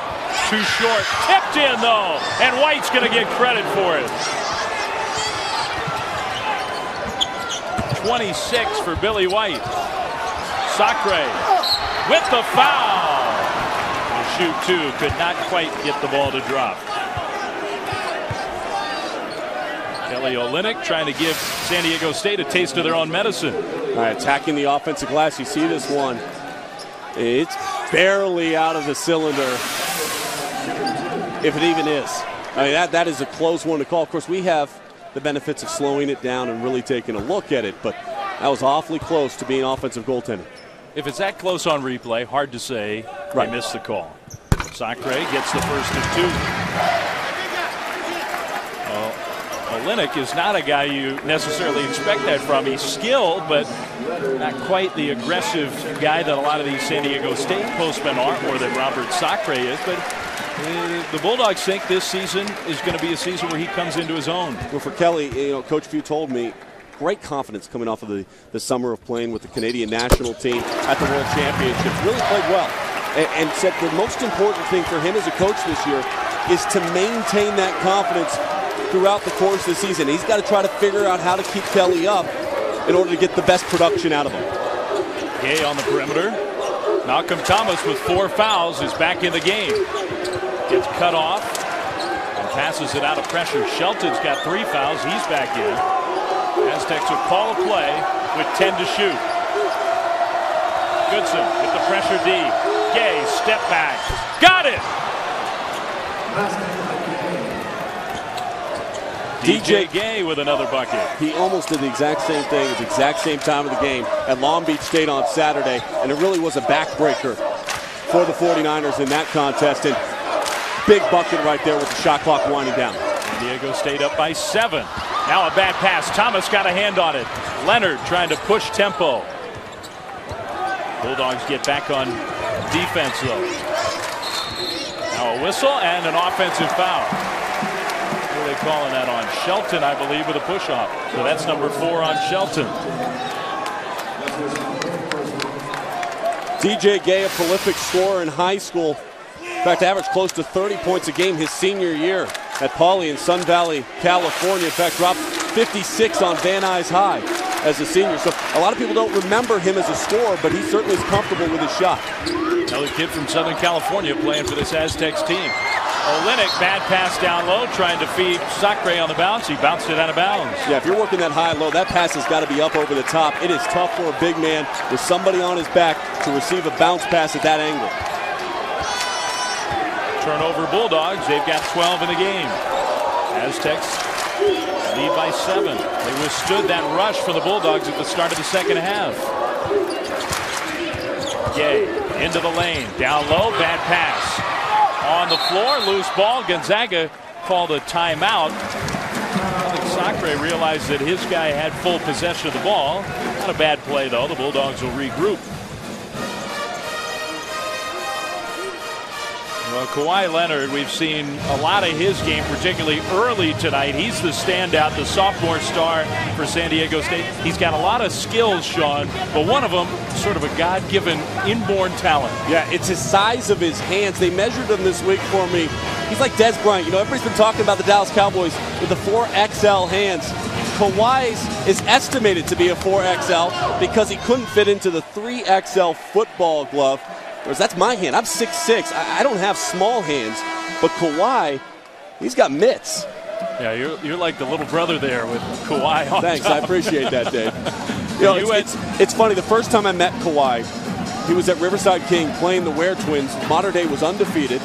Too short. Tipped in, though. And White's going to get credit for it. 26 for Billy White. Sacre with the foul. The shoot 2 could not quite get the ball to drop. Kelly Olenek trying to give San Diego State a taste of their own medicine. All right, attacking the offensive glass. You see this one. It's barely out of the cylinder, if it even is. I mean, that is a close one to call. Of course, we have the benefits of slowing it down and really taking a look at it, but that was awfully close to being offensive goaltending. If it's that close on replay, hard to say they missed the call. Sacre gets the first of 2. Well, Olenek is not a guy you necessarily expect that from. He's skilled, but not quite the aggressive guy that a lot of these San Diego State postmen are, or that Robert Sacre is. But the Bulldogs think this season is going to be a season where he comes into his own. Well, for Kelly, Coach Few told me, great confidence coming off of the summer of playing with the Canadian national team at the World Championships. Really played well. And said the most important thing for him as a coach this year is to maintain that confidence throughout the course of the season. He's got to try to figure out how to keep Kelly up in order to get the best production out of him. Gay on the perimeter. Malcolm Thomas with 4 fouls is back in the game. Gets cut off and passes it out of pressure. Shelton's got 3 fouls. He's back in. Aztecs will call a play with 10 to shoot. Goodson with the pressure D. Gay, step back. Got it! DJ Gay with another bucket. He almost did the exact same thing at the exact same time of the game at Long Beach State on Saturday, and it really was a backbreaker for the 49ers in that contest. And big bucket right there with the shot clock winding down. San Diego State up by 7. Now a bad pass. Thomas got a hand on it. Leonard trying to push tempo. Bulldogs get back on defense, though. Now a whistle and an offensive foul. Who are they calling that on? Shelton, I believe, with a push-off. So that's number 4 on Shelton. DJ Gay, a prolific scorer in high school. In fact, averaged close to 30 points a game his senior year at Pauley in Sun Valley, California. In fact, dropped 56 on Van Nuys High as a senior. So a lot of people don't remember him as a scorer, but he certainly is comfortable with his shot. Another kid from Southern California playing for this Aztecs team. Olenek, bad pass down low, trying to feed Sacre on the bounce. He bounced it out of bounds. Yeah, if you're working that high-low, that pass has got to be up over the top. It is tough for a big man with somebody on his back to receive a bounce pass at that angle. Turnover Bulldogs. They've got 12 in the game. Aztecs lead by 7. They withstood that rush for the Bulldogs at the start of the second half. Gay into the lane. Down low, bad pass. On the floor, loose ball. Gonzaga called a timeout. I think Sacre realized that his guy had full possession of the ball. Not a bad play, though. The Bulldogs will regroup. Well, Kawhi Leonard, we've seen a lot of his game, particularly early tonight. He's the standout, the sophomore star for San Diego State. He's got a lot of skills, Sean, but one of them, sort of a God-given inborn talent. Yeah, it's his size of his hands. They measured him this week for me. He's like Des Bryant. You know, everybody's been talking about the Dallas Cowboys with the 4XL hands. Kawhi's is estimated to be a 4XL because he couldn't fit into the 3XL football glove. Whereas that's my hand. I'm 6'6". I don't have small hands. But Kawhi, he's got mitts. Yeah, you're like the little brother there with Kawhi on Thanks, top. I appreciate that, Dave. You know, it's funny. The first time I met Kawhi, he was at Riverside King playing the Ware Twins. Modern Day was undefeated.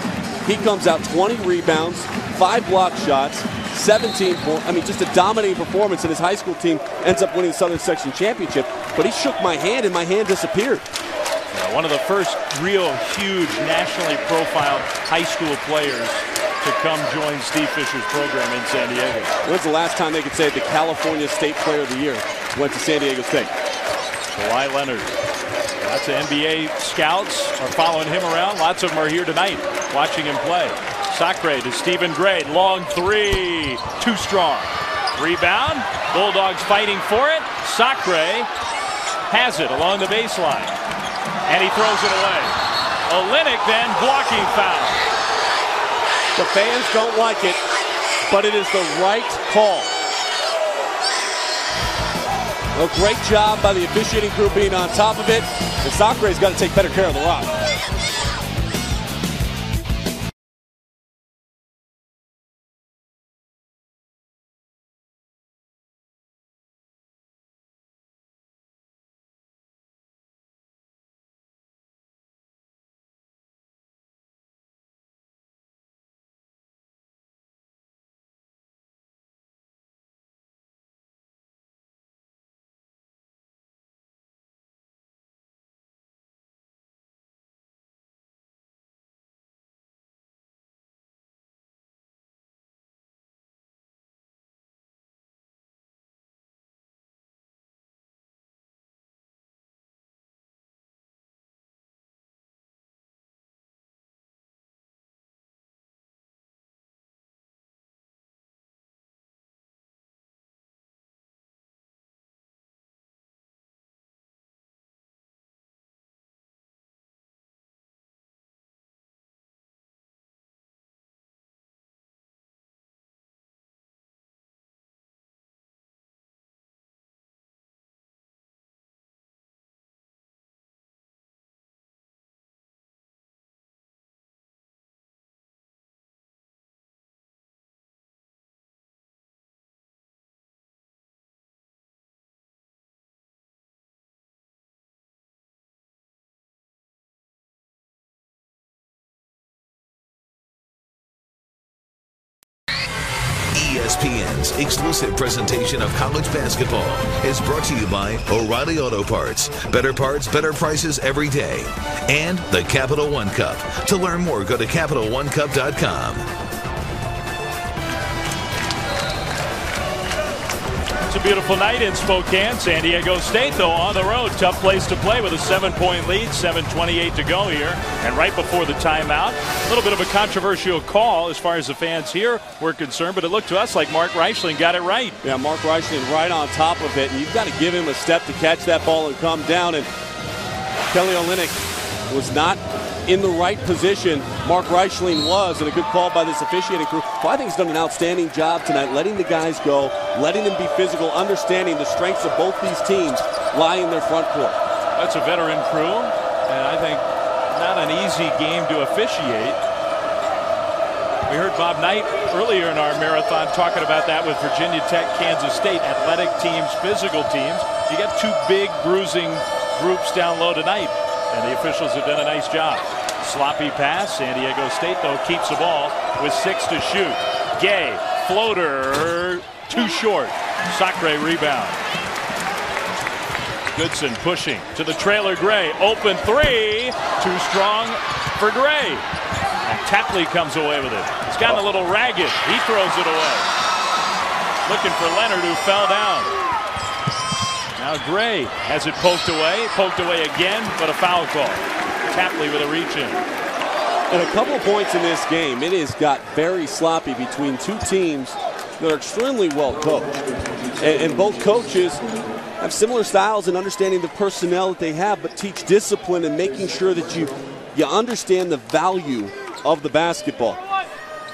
He comes out 20 rebounds, 5 block shots, 17 points. I mean, just a dominating performance, and his high school team ends up winning the Southern Section Championship. But he shook my hand, and my hand disappeared. Yeah, one of the first real huge nationally profiled high school players to come join Steve Fisher's program in San Diego. When's the last time they could say the California State Player of the Year went to San Diego State? Kawhi Leonard. Lots of NBA scouts are following him around. Lots of them are here tonight watching him play. Sacre to Stephen Gray. Long three. Too strong. Rebound. Bulldogs fighting for it. Sacre has it along the baseline. And he throws it away. Olenek then blocking foul. The fans don't like it, but it is the right call. A great job by the officiating crew being on top of it. And Sacre's got to take better care of the rock. ESPN's exclusive presentation of college basketball is brought to you by O'Reilly Auto Parts. Better parts, better prices every day. And the Capital One Cup. To learn more, go to CapitalOneCup.com. It's a beautiful night in Spokane. San Diego State, though, on the road. Tough place to play with a 7-point lead. 7:28 to go here. And right before the timeout, a little bit of a controversial call as far as the fans here were concerned, but it looked to us like Mark Reichling got it right. Yeah, Mark Reichling right on top of it, and you've got to give him a step to catch that ball and come down. And Kelly Olynyk was not in the right position. Mark Reichling was, and a good call by this officiating crew. Well, I think he's done an outstanding job tonight, letting the guys go, letting them be physical, understanding the strengths of both these teams lie in their front court. That's a veteran crew, and I think not an easy game to officiate. We heard Bob Knight earlier in our marathon talking about that with Virginia Tech, Kansas State, athletic teams, physical teams. You got two big bruising groups down low tonight, and the officials have done a nice job. Sloppy pass. San Diego State, though, keeps the ball with 6 to shoot. Gay, floater, too short. Sacre rebound. Goodson pushing to the trailer Gray. Open three. Too strong for Gray. And Tapley comes away with it. It's gotten a little ragged. He throws it away. Looking for Leonard, who fell down. Now Gray has it poked away again, but a foul call. Tapley with a reach in. And a couple of points in this game. It has got very sloppy between two teams that are extremely well coached. And both coaches have similar styles in understanding the personnel that they have, but teach discipline and making sure that you understand the value of the basketball.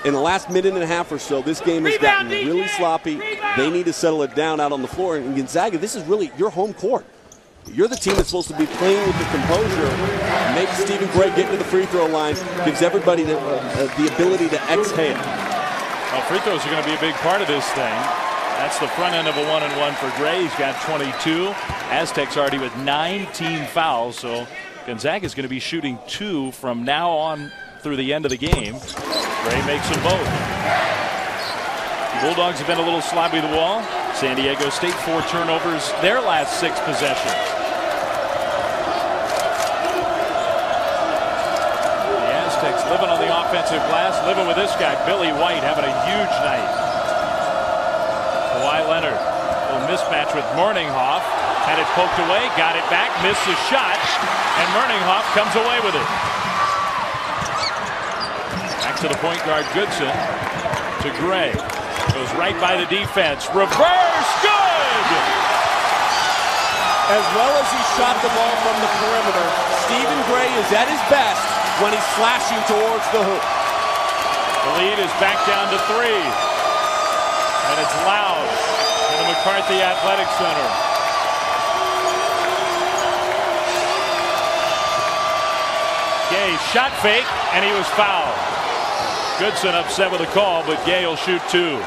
In the last minute and a half or so, this game has gotten really sloppy. They need to settle it down out on the floor. And Gonzaga, this is really your home court. You're the team that's supposed to be playing with the composure. Make Stephen Gray get to the free throw line. Gives everybody the ability to exhale. Well, free throws are going to be a big part of this thing. That's the front end of a 1-and-1 for Gray. He's got 22. Aztecs already with 9 team fouls. So Gonzaga is going to be shooting 2 from now on through the end of the game. Gray makes them both. Bulldogs have been a little sloppy to the wall. San Diego State 4 turnovers their last 6 possessions. The Aztecs living on the offensive glass, living with this guy, Billy White, having a huge night. Kawhi Leonard, a little mismatch with Morninghoff. Had it poked away, got it back, missed the shot, and Morninghoff comes away with it. Back to the point guard, Goodson, to Gray. Goes right by the defense. Reverse, good! As well as he shot the ball from the perimeter, Stephen Gray is at his best when he's slashing towards the hoop. The lead is back down to 3. And it's loud in the McCarthy Athletic Center. Gay shot fake, and he was fouled. Goodson upset with the call, but Gay will shoot 2.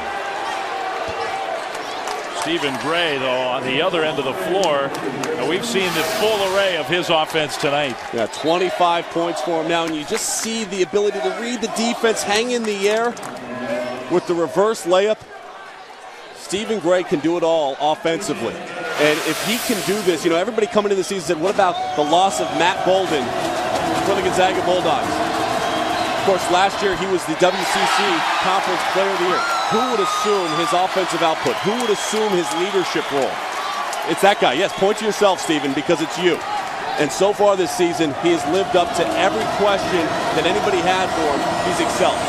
Stephen Gray, though, on the other end of the floor. And we've seen the full array of his offense tonight. Yeah, 25 points for him now, and you just see the ability to read the defense, hang in the air with the reverse layup. Stephen Gray can do it all offensively. And if he can do this, you know, everybody coming into the season said, what about the loss of Matt Bolden for the Gonzaga Bulldogs? Of course, last year he was the WCC Conference Player of the Year. Who would assume his offensive output? Who would assume his leadership role? It's that guy. Yes, point to yourself, Stephen, because it's you. And so far this season, he has lived up to every question that anybody had for him. He's excelled.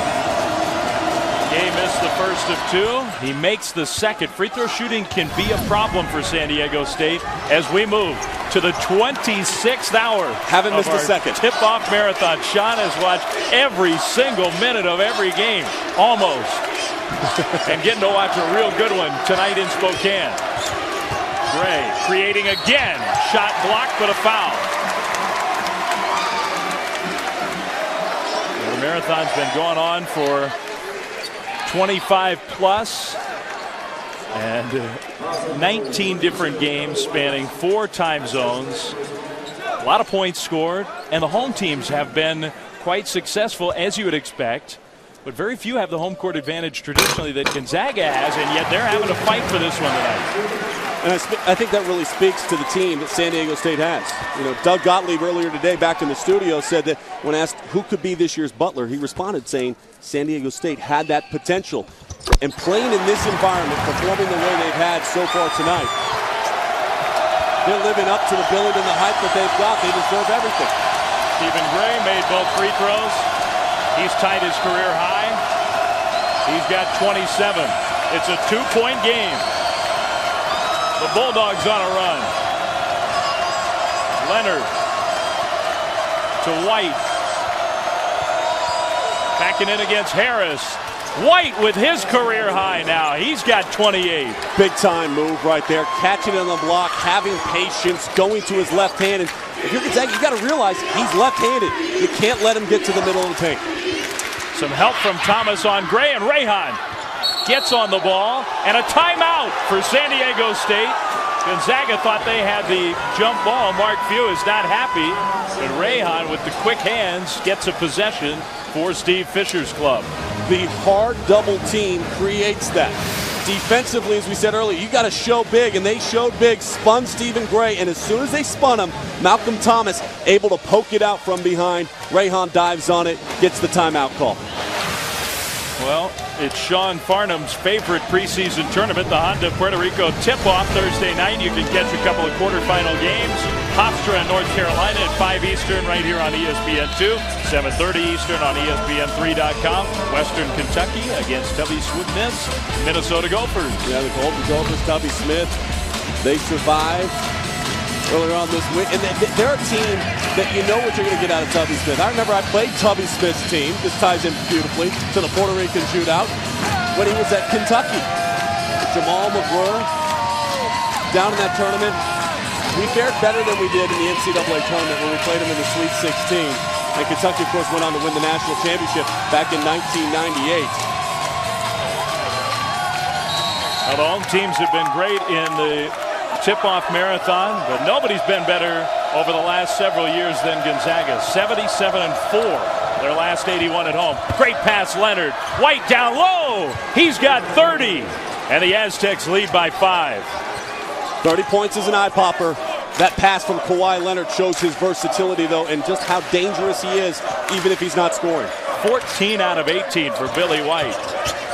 Gay missed the first of 2. He makes the second. Free throw shooting can be a problem for San Diego State as we move to the 26th hour. Haven't missed a second. Tip-off marathon. Sean has watched every single minute of every game, almost. And getting to watch a real good one tonight in Spokane. Gray creating again. Shot blocked, but a foul. The marathon's been going on for 25 plus and 19 different games spanning 4 time zones. A lot of points scored, and the home teams have been quite successful, as you would expect. But very few have the home court advantage traditionally that Gonzaga has, and yet they're having to fight for this one tonight. And I think that really speaks to the team that San Diego State has. You know, Doug Gottlieb earlier today back in the studio said that when asked who could be this year's Butler, he responded saying San Diego State had that potential. And playing in this environment, performing the way they've had so far tonight, they're living up to the billing and the hype that they've got. They deserve everything. Stephen Gray made both free throws. He's tied his career high. He's got 27. It's a 2-point game. The Bulldogs on a run. Leonard to White. Backing in against Harris. White with his career high now. He's got 28. Big time move right there. Catching it on the block, having patience, going to his left hand. And if you're Gonzaga, you got to realize he's left-handed. You can't let him get to the middle of the paint. Some help from Thomas on Gray, and Rayhan gets on the ball. And a timeout for San Diego State. Gonzaga thought they had the jump ball. Mark Few is not happy. But Rayhan, with the quick hands, gets a possession for Steve Fisher's club. The hard double team creates that. Defensively, as we said earlier, you got to show big, and they showed big, spun Stephen Gray, and as soon as they spun him, Malcolm Thomas able to poke it out from behind. Rayhan dives on it, gets the timeout call. Well, it's Sean Farnham's favorite preseason tournament, the Honda Puerto Rico tip-off Thursday night. You can catch a couple of quarterfinal games. Hofstra in North Carolina at 5 Eastern right here on ESPN2. 7:30 Eastern on ESPN3.com. Western Kentucky against Tubby Smith, Minnesota Gophers. Yeah, the Golden Gophers, Tubby Smith, they survived earlier on this week. And they're a team that you know what you're going to get out of Tubby Smith. I remember I played Tubby Smith's team. This ties in beautifully to the Puerto Rican shootout when he was at Kentucky. Jamal McGurr down in that tournament. We fared better than we did in the NCAA tournament when we played them in the Sweet 16. And Kentucky, of course, went on to win the national championship back in 1998. Well, the home teams have been great in the tip-off marathon, but nobody's been better over the last several years than Gonzaga. 77-4, their last 81 at home. Great pass, Leonard. White down low. He's got 30, and the Aztecs lead by 5. 30 points is an eye popper. That pass from Kawhi Leonard shows his versatility, though, and just how dangerous he is, even if he's not scoring. 14 out of 18 for Billy White.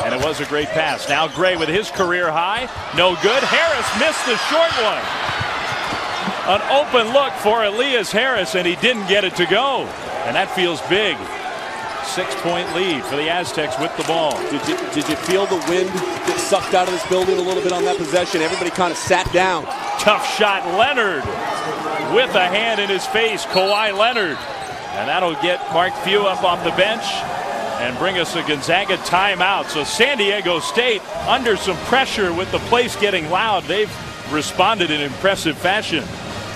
And it was a great pass. Now Gray with his career high. No good. Harris missed the short one. An open look for Elias Harris, and he didn't get it to go. And that feels big. 6-point lead for the Aztecs with the ball. Did you feel the wind get sucked out of this building a little bit on that possession? Everybody kind of sat down. Tough shot, Leonard with a hand in his face. Kawhi Leonard. And that'll get Mark Few up off the bench and bring us a Gonzaga timeout. So San Diego State under some pressure with the place getting loud. They've responded in impressive fashion.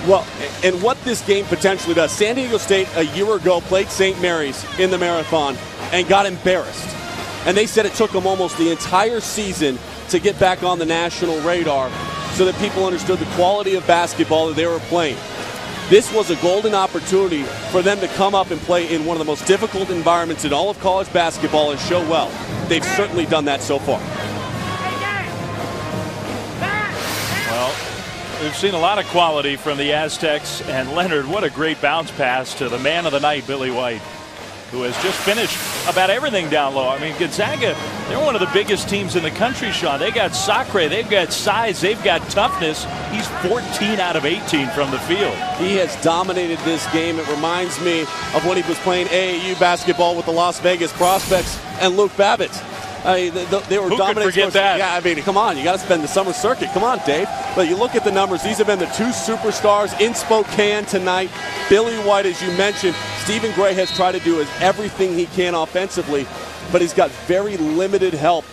Well, and what this game potentially does, San Diego State a year ago played St. Mary's in the marathon and got embarrassed. And they said it took them almost the entire season to get back on the national radar so that people understood the quality of basketball that they were playing. This was a golden opportunity for them to come up and play in one of the most difficult environments in all of college basketball and show well. They've certainly done that so far. Well, we've seen a lot of quality from the Aztecs, and Leonard, what a great bounce pass to the man of the night, Billy White, who has just finished about everything down low. I mean, Gonzaga, they're one of the biggest teams in the country, Sean. They got Sacre, they've got size, they've got toughness. He's 14 out of 18 from the field. He has dominated this game. It reminds me of when he was playing AAU basketball with the Las Vegas Prospects and Luke Babbitt. They were Who dominating. could forget that? Yeah, I mean, come on. You got to spend the summer circuit. Come on, Dave. But you look at the numbers. These have been the two superstars in Spokane tonight. Billy White, as you mentioned, Stephen Gray has tried to do everything he can offensively, but he's got very limited help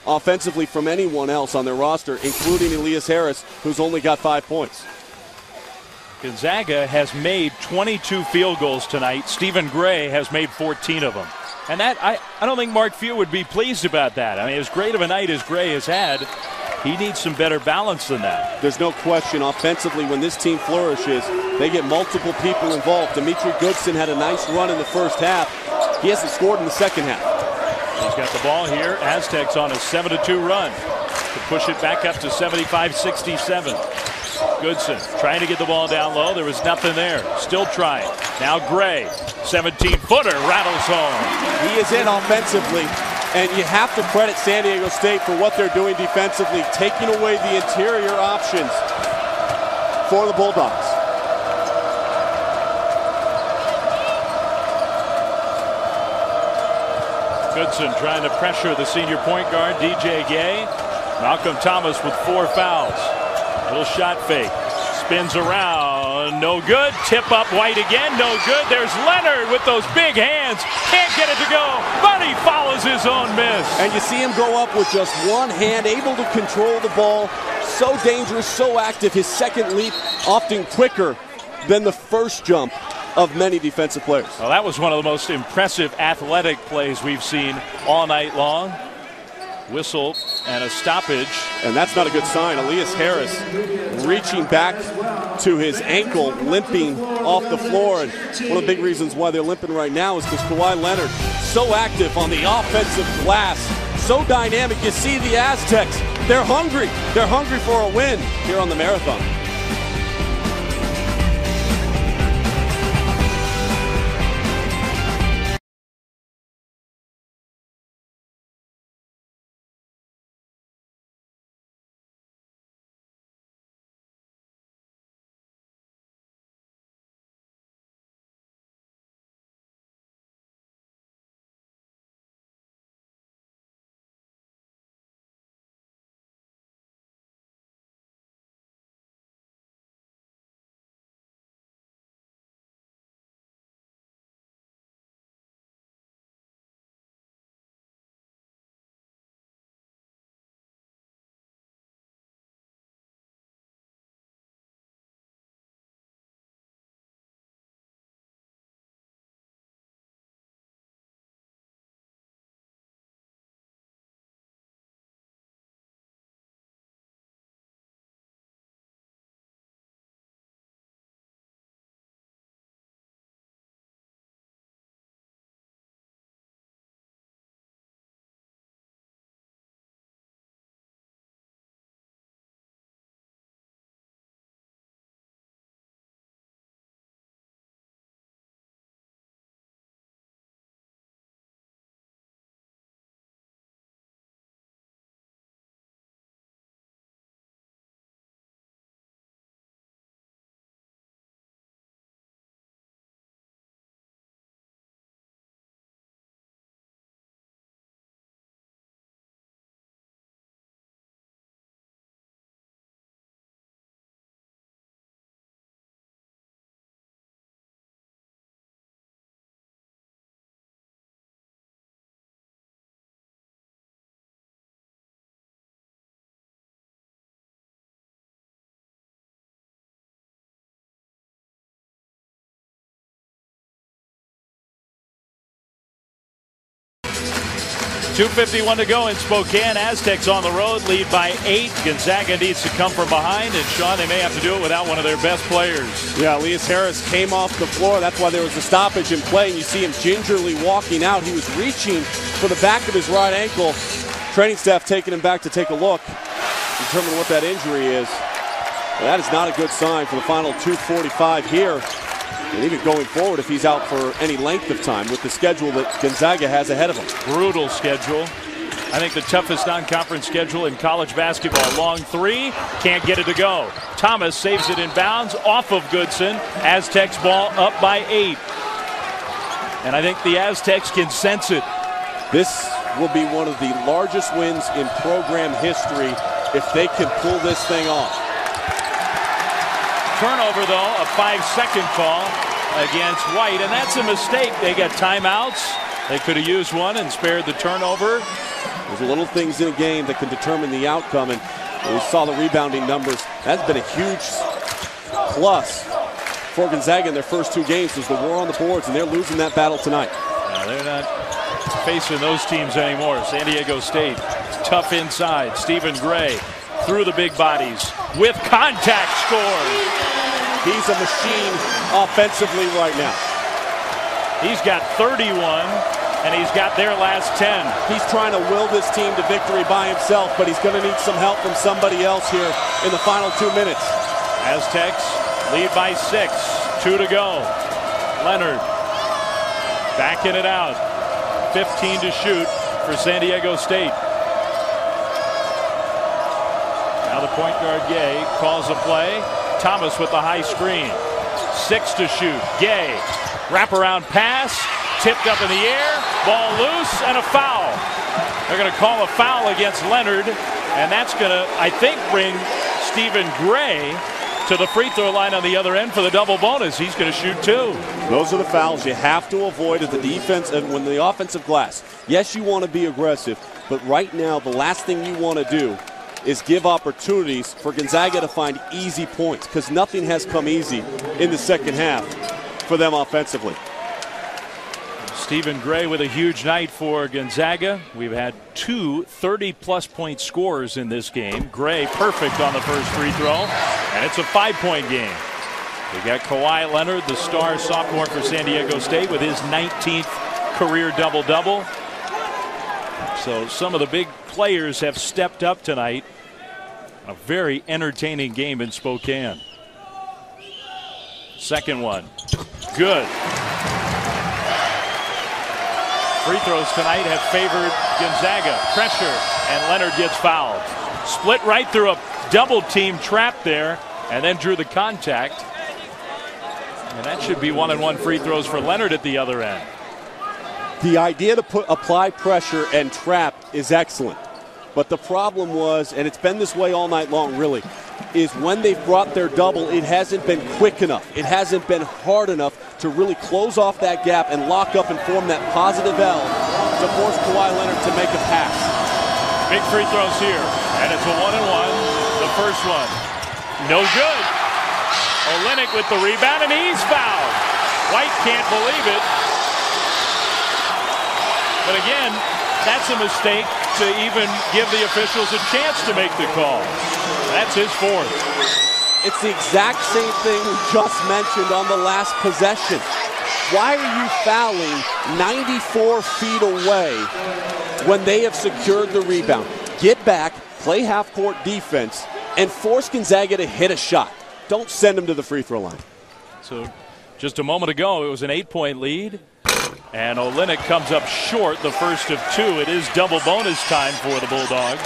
offensively from anyone else on their roster, including Elias Harris, who's only got 5 points. Gonzaga has made 22 field goals tonight. Stephen Gray has made 14 of them. And that I don't think Mark Few would be pleased about that. I mean, as great of a night as Gray has had, he needs some better balance than that. There's no question offensively when this team flourishes, they get multiple people involved. Dimitri Goodson had a nice run in the first half. He hasn't scored in the second half. He's got the ball here. Aztecs on a 7-2 run to push it back up to 75-67. Goodson trying to get the ball down low. There was nothing there. Still trying. Now Gray, 17-footer, rattles home. He is in offensively, and you have to credit San Diego State for what they're doing defensively, taking away the interior options for the Bulldogs. Goodson trying to pressure the senior point guard, DJ Gay. Malcolm Thomas with 4 fouls. Little shot fake. Spins around. No good. Tip up White again. No good. There's Leonard with those big hands. Can't get it to go, but he follows his own miss. And you see him go up with just one hand, able to control the ball. So dangerous, so active. His second leap often quicker than the first jump of many defensive players. Well, that was one of the most impressive athletic plays we've seen all night long. Whistle and a stoppage. And that's not a good sign. Elias Harris reaching back to his ankle, limping off the floor. And one of the big reasons why they're limping right now is because Kawhi Leonard, so active on the offensive glass, so dynamic. You see the Aztecs, they're hungry. They're hungry for a win here on the Marathon. .251 to go in Spokane. Aztecs on the road, lead by 8. Gonzaga needs to come from behind, and Sean, they may have to do it without one of their best players. Yeah, Elias Harris came off the floor. That's why there was a stoppage in play. And you see him gingerly walking out. He was reaching for the back of his right ankle. Training staff taking him back to take a look, determine what that injury is. Well, that is not a good sign for the final 2:45 here. And even going forward, if he's out for any length of time with the schedule that Gonzaga has ahead of him. Brutal schedule. I think the toughest non-conference schedule in college basketball. Long three, can't get it to go. Thomas saves it in bounds off of Goodson. Aztecs ball up by 8. And I think the Aztecs can sense it. This will be one of the largest wins in program history if they can pull this thing off. Turnover, though, a 5-second call against White, and that's a mistake. They got timeouts. They could have used one and spared the turnover. There's little things in a game that can determine the outcome, and we saw the rebounding numbers. That's been a huge plus for Gonzaga in their first 2 games. There's the war on the boards, and they're losing that battle tonight. They're not facing those teams anymore. San Diego State, tough inside. Stephen Gray through the big bodies with contact, scores. He's a machine offensively right now. He's got 31, and he's got their last 10. He's trying to will this team to victory by himself, but he's going to need some help from somebody else here in the final 2 minutes. Aztecs lead by 6, 2 to go. Leonard backing it out. 15 to shoot for San Diego State. Now the point guard, Gay, calls a play. Thomas with the high screen. 6 to shoot. Gay, wraparound pass, tipped up in the air, ball loose, and a foul. They're going to call a foul against Leonard, and that's going to, I think, bring Stephen Gray to the free throw line on the other end for the double bonus. He's going to shoot 2. Those are the fouls you have to avoid at the defense and when the offensive glass. Yes, you want to be aggressive, but right now the last thing you want to do is give opportunities for Gonzaga to find easy points, because nothing has come easy in the second half for them offensively. Stephen Gray with a huge night for Gonzaga. We've had 2 30-plus point scorers in this game. Gray perfect on the first free throw, and it's a 5-point game. We got Kawhi Leonard, the star sophomore for San Diego State, with his 19th career double-double. So some of the big players have stepped up tonight. A very entertaining game in Spokane. Second one. Good. Free throws tonight have favored Gonzaga. Pressure, and Leonard gets fouled. Split right through a double-team trap there, and then drew the contact. And that should be 1-and-1 free throws for Leonard at the other end. The idea to apply pressure and trap is excellent. But the problem was, and it's been this way all night long really, is when they've brought their double, it hasn't been quick enough. It hasn't been hard enough to really close off that gap and lock up and form that positive L to force Kawhi Leonard to make a pass. Big free throws here, and it's a 1-and-1. The first one, no good. Olynyk with the rebound, and he's fouled. White can't believe it. But again, that's a mistake to even give the officials a chance to make the call. That's his 4th. It's the exact same thing we just mentioned on the last possession. Why are you fouling 94 feet away when they have secured the rebound? Get back, play half-court defense, and force Gonzaga to hit a shot. Don't send them to the free throw line. So just a moment ago, it was an 8-point lead. And Olynyk comes up short, the first of 2. It is double bonus time for the Bulldogs.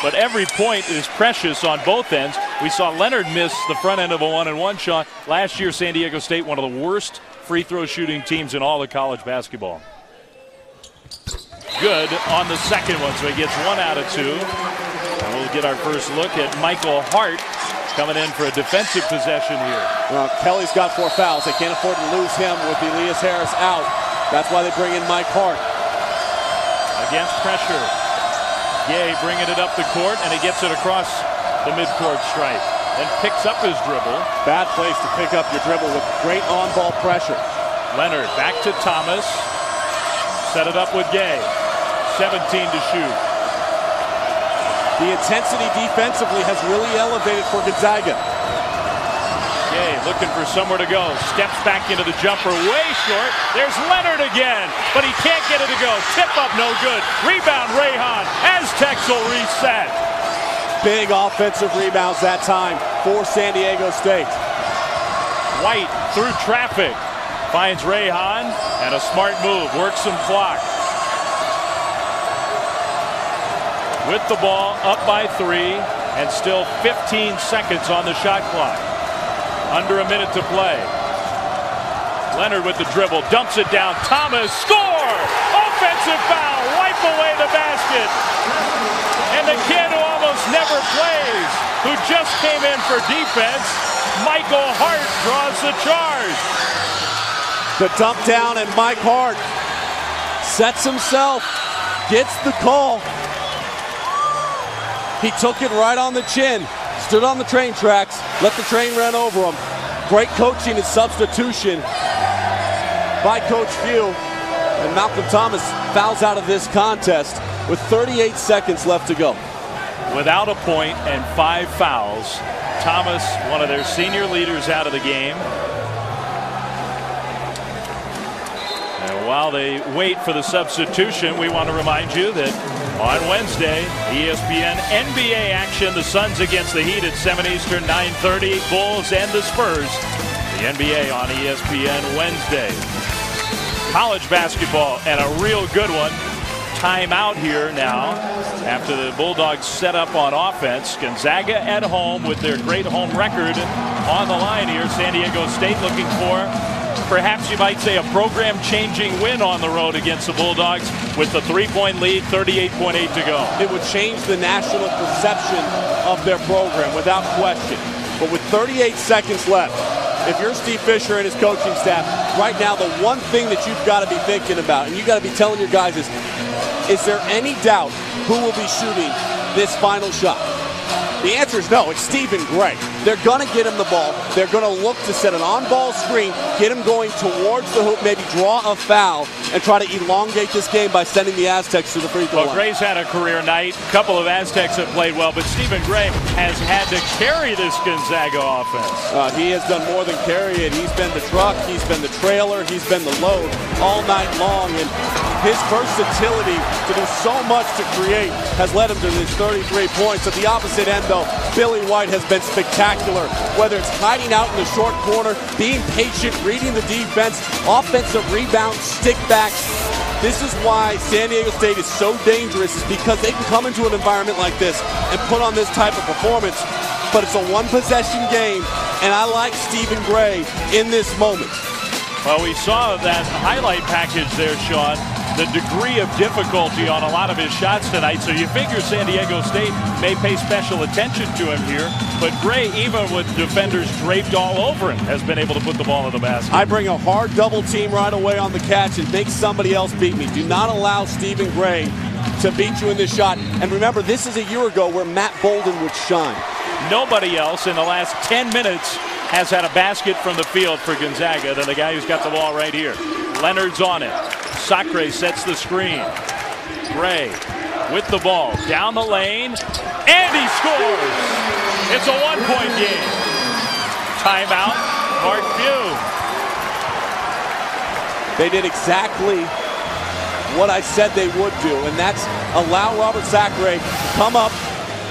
But every point is precious on both ends. We saw Leonard miss the front end of a 1-and-1 shot. Last year, San Diego State, one of the worst free throw shooting teams in all of college basketball. Good on the second one, so he gets 1 out of 2. And we'll get our first look at Michael Hart coming in for a defensive possession here. Well, Kelly's got 4 fouls. They can't afford to lose him with Elias Harris out. That's why they bring in Mike Hart. Against pressure. Gay bringing it up the court, and he gets it across the midcourt stripe. Then picks up his dribble. Bad place to pick up your dribble with great on-ball pressure. Leonard back to Thomas. Set it up with Gay. 17 to shoot. The intensity defensively has really elevated for Gonzaga. Gay looking for somewhere to go. Steps back into the jumper, way short. There's Leonard again, but he can't get it to go. Tip up, no good. Rebound, Rayhan. Aztecs will reset. Big offensive rebounds that time for San Diego State. White through traffic. Finds Rayhan, and a smart move. Works some clock. With the ball, up by 3, and still 15 seconds on the shot clock. Under a minute to play. Leonard with the dribble, dumps it down. Thomas, score! Offensive foul, wipe away the basket. And the kid who almost never plays, who just came in for defense, Michael Hart draws the charge. The dump down, and Mike Hart sets himself, gets the call. He took it right on the chin, stood on the train tracks, let the train run over him. Great coaching and substitution by Coach Few. And Malcolm Thomas fouls out of this contest with 38 seconds left to go. Without a point and 5 fouls, Thomas, one of their senior leaders, out of the game. And while they wait for the substitution, we want to remind you that on Wednesday, ESPN NBA action, the Suns against the Heat at 7 Eastern, 9:30, Bulls and the Spurs. The NBA on ESPN Wednesday. College basketball, and a real good one. Timeout here now after the Bulldogs set up on offense. Gonzaga at home with their great home record on the line here. San Diego State looking for, perhaps you might say, a program-changing win on the road against the Bulldogs with the 3-point lead, 38.8 to go. It would change the national perception of their program without question. But with 38 seconds left, if you're Steve Fisher and his coaching staff, right now the one thing that you've got to be thinking about, and you've got to be telling your guys is there any doubt who will be shooting this final shot? The answer is no. It's Stephen Gray. They're going to get him the ball. They're going to look to set an on-ball screen, get him going towards the hoop, maybe draw a foul, and try to elongate this game by sending the Aztecs to the free throw line. Gray's had a career night. A couple of Aztecs have played well, but Stephen Gray has had to carry this Gonzaga offense. He has done more than carry it. He's been the truck. He's been the trailer. He's been the load all night long. And his versatility to do so much to create has led him to his 33 points. At the opposite end, though, Billy White has been spectacular. Whether it's hiding out in the short corner, being patient, reading the defense, offensive rebounds, stick backs. This is why San Diego State is so dangerous, is because they can come into an environment like this and put on this type of performance. But it's a one-possession game, and I like Stephen Gray in this moment. Well, we saw that highlight package there, Sean. The degree of difficulty on a lot of his shots tonight, so you figure San Diego State may pay special attention to him here, but Gray, even with defenders draped all over him, has been able to put the ball in the basket. I bring a hard double team right away on the catch and make somebody else beat me. Do not allow Stephen Gray to beat you in this shot. And remember, this is a year ago where Matt Bolden would shine. Nobody else in the last 10 minutes has had a basket from the field for Gonzaga than the guy who's got the ball right here. Leonard's on it. Sacre sets the screen. Gray with the ball down the lane, and he scores. It's a one-point game. Timeout, Mark Few. They did exactly what I said they would do, and that's allow Robert Sacre to come up,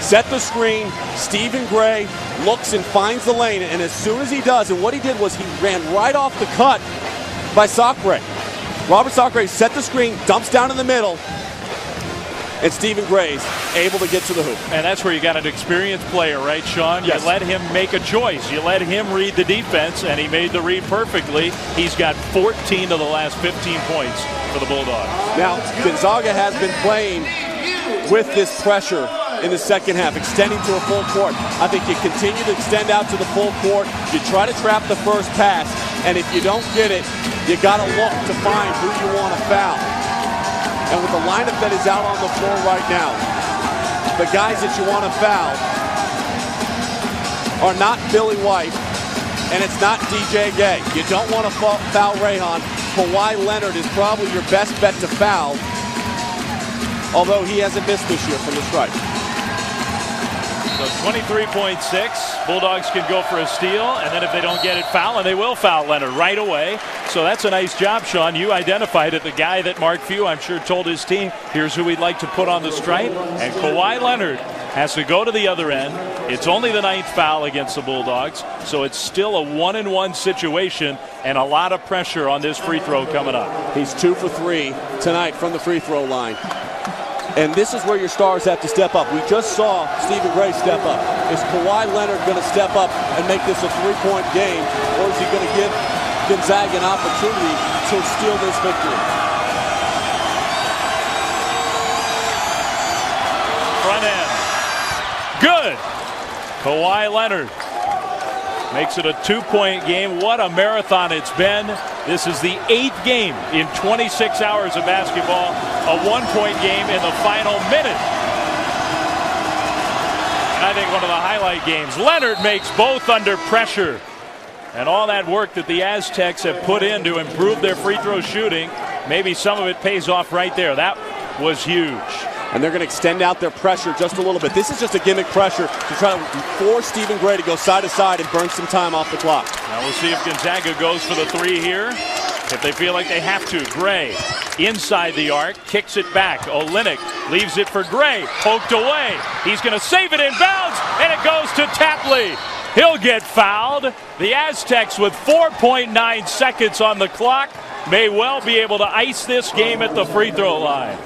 set the screen. Stephen Gray looks and finds the lane, and as soon as he does, and what he did was he ran right off the cut by Sacre. Robert Sacre set the screen, dumps down in the middle, and Stephen Gray's able to get to the hoop. And that's where you got an experienced player, right, Sean? Yes. You let him make a choice. You let him read the defense, and he made the read perfectly. He's got 14 of the last 15 points for the Bulldogs. Now, Gonzaga has been playing with this pressure in the second half, extending to a full court. I think you continue to extend out to the full court. You try to trap the first pass, and if you don't get it, you got to look to find who you want to foul. And with the lineup that is out on the floor right now, the guys that you want to foul are not Billy White, and it's not DJ Gay. You don't want to foul Rayhan. Kawhi Leonard is probably your best bet to foul, although he hasn't missed this year from the stripe. So 23.6, Bulldogs can go for a steal, and then if they don't get it, foul, and they will foul Leonard right away. So that's a nice job, Sean. You identified it, the guy that Mark Few, I'm sure, told his team, here's who we'd like to put on the stripe, and Kawhi Leonard has to go to the other end. It's only the 9th foul against the Bulldogs, so it's still a 1-and-1 situation, and a lot of pressure on this free throw coming up. He's 2 for 3 tonight from the free throw line. And this is where your stars have to step up. We just saw Stephen Gray step up. Is Kawhi Leonard going to step up and make this a 3-point game, or is he going to give Gonzaga an opportunity to steal this victory? Front end. Good. Kawhi Leonard makes it a 2-point game. What a marathon it's been. This is the 8th game in 26 hours of basketball. A 1-point game in the final minute. And I think one of the highlight games. Leonard makes both under pressure. And all that work that the Aztecs have put in to improve their free throw shooting, maybe some of it pays off right there. That was huge. And they're going to extend out their pressure just a little bit. This is just a gimmick pressure to try to force Stephen Gray to go side to side and burn some time off the clock. Now we'll see if Gonzaga goes for the 3 here. If they feel like they have to. Gray inside the arc, kicks it back. Olynyk leaves it for Gray, poked away. He's going to save it in bounds, and it goes to Tapley. He'll get fouled. The Aztecs, with 4.9 seconds on the clock, may well be able to ice this game at the free throw line.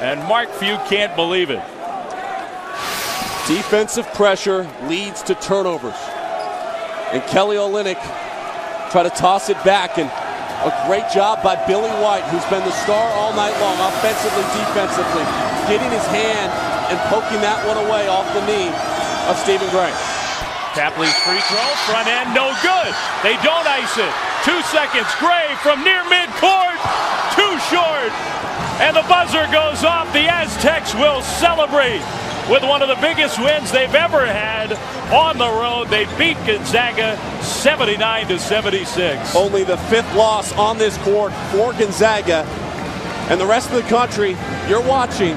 And Mark Few can't believe it. Defensive pressure leads to turnovers. And Kelly Olynyk try to toss it back, and a great job by Billy White, who's been the star all night long, offensively, defensively, getting his hand and poking that one away off the knee of Stephen Gray. Tapley's free throw, front end, no good. They don't ice it. 2 seconds. Gray from near midcourt, too short. And the buzzer goes off. The Aztecs will celebrate with one of the biggest wins they've ever had on the road. They beat Gonzaga 79-76. Only the 5th loss on this court for Gonzaga. And the rest of the country, you're watching.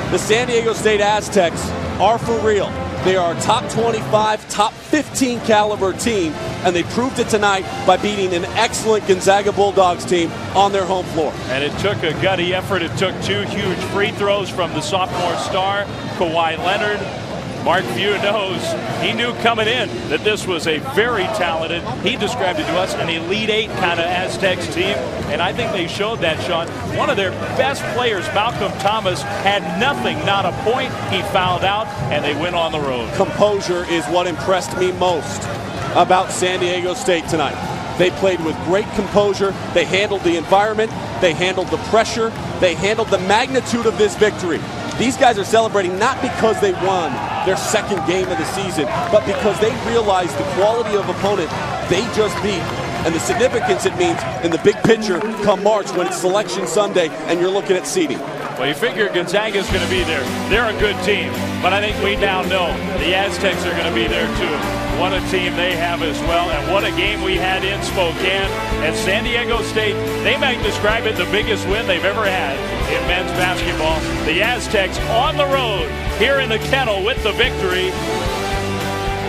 The San Diego State Aztecs are for real. They are a top 25, top 15 caliber team, and they proved it tonight by beating an excellent Gonzaga Bulldogs team on their home floor. And it took a gutty effort. It took 2 huge free throws from the sophomore star, Kawhi Leonard. Mark Few knows, he knew coming in that this was a very talented, he described it to us, an Elite 8 kind of Aztecs team. And I think they showed that, Sean. One of their best players, Malcolm Thomas, had nothing, not a point. He fouled out, and they went on the road. Composure is what impressed me most about San Diego State tonight. They played with great composure. They handled the environment. They handled the pressure. They handled the magnitude of this victory. These guys are celebrating not because they won their 2nd game of the season, but because they realized the quality of opponent they just beat and the significance it means in the big picture come March when it's Selection Sunday and you're looking at seeding. Well, you figure Gonzaga's going to be there. They're a good team, but I think we now know the Aztecs are going to be there too. What a team they have as well, and what a game we had in Spokane. And San Diego State, they might describe it the biggest win they've ever had in men's basketball. The Aztecs on the road here in the Kennel with the victory.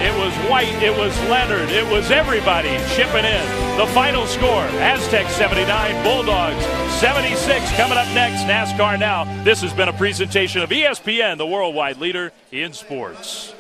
It was White, it was Leonard, it was everybody chipping in. The final score, Aztecs 79, Bulldogs 76. Coming up next, NASCAR Now. This has been a presentation of ESPN, the worldwide leader in sports.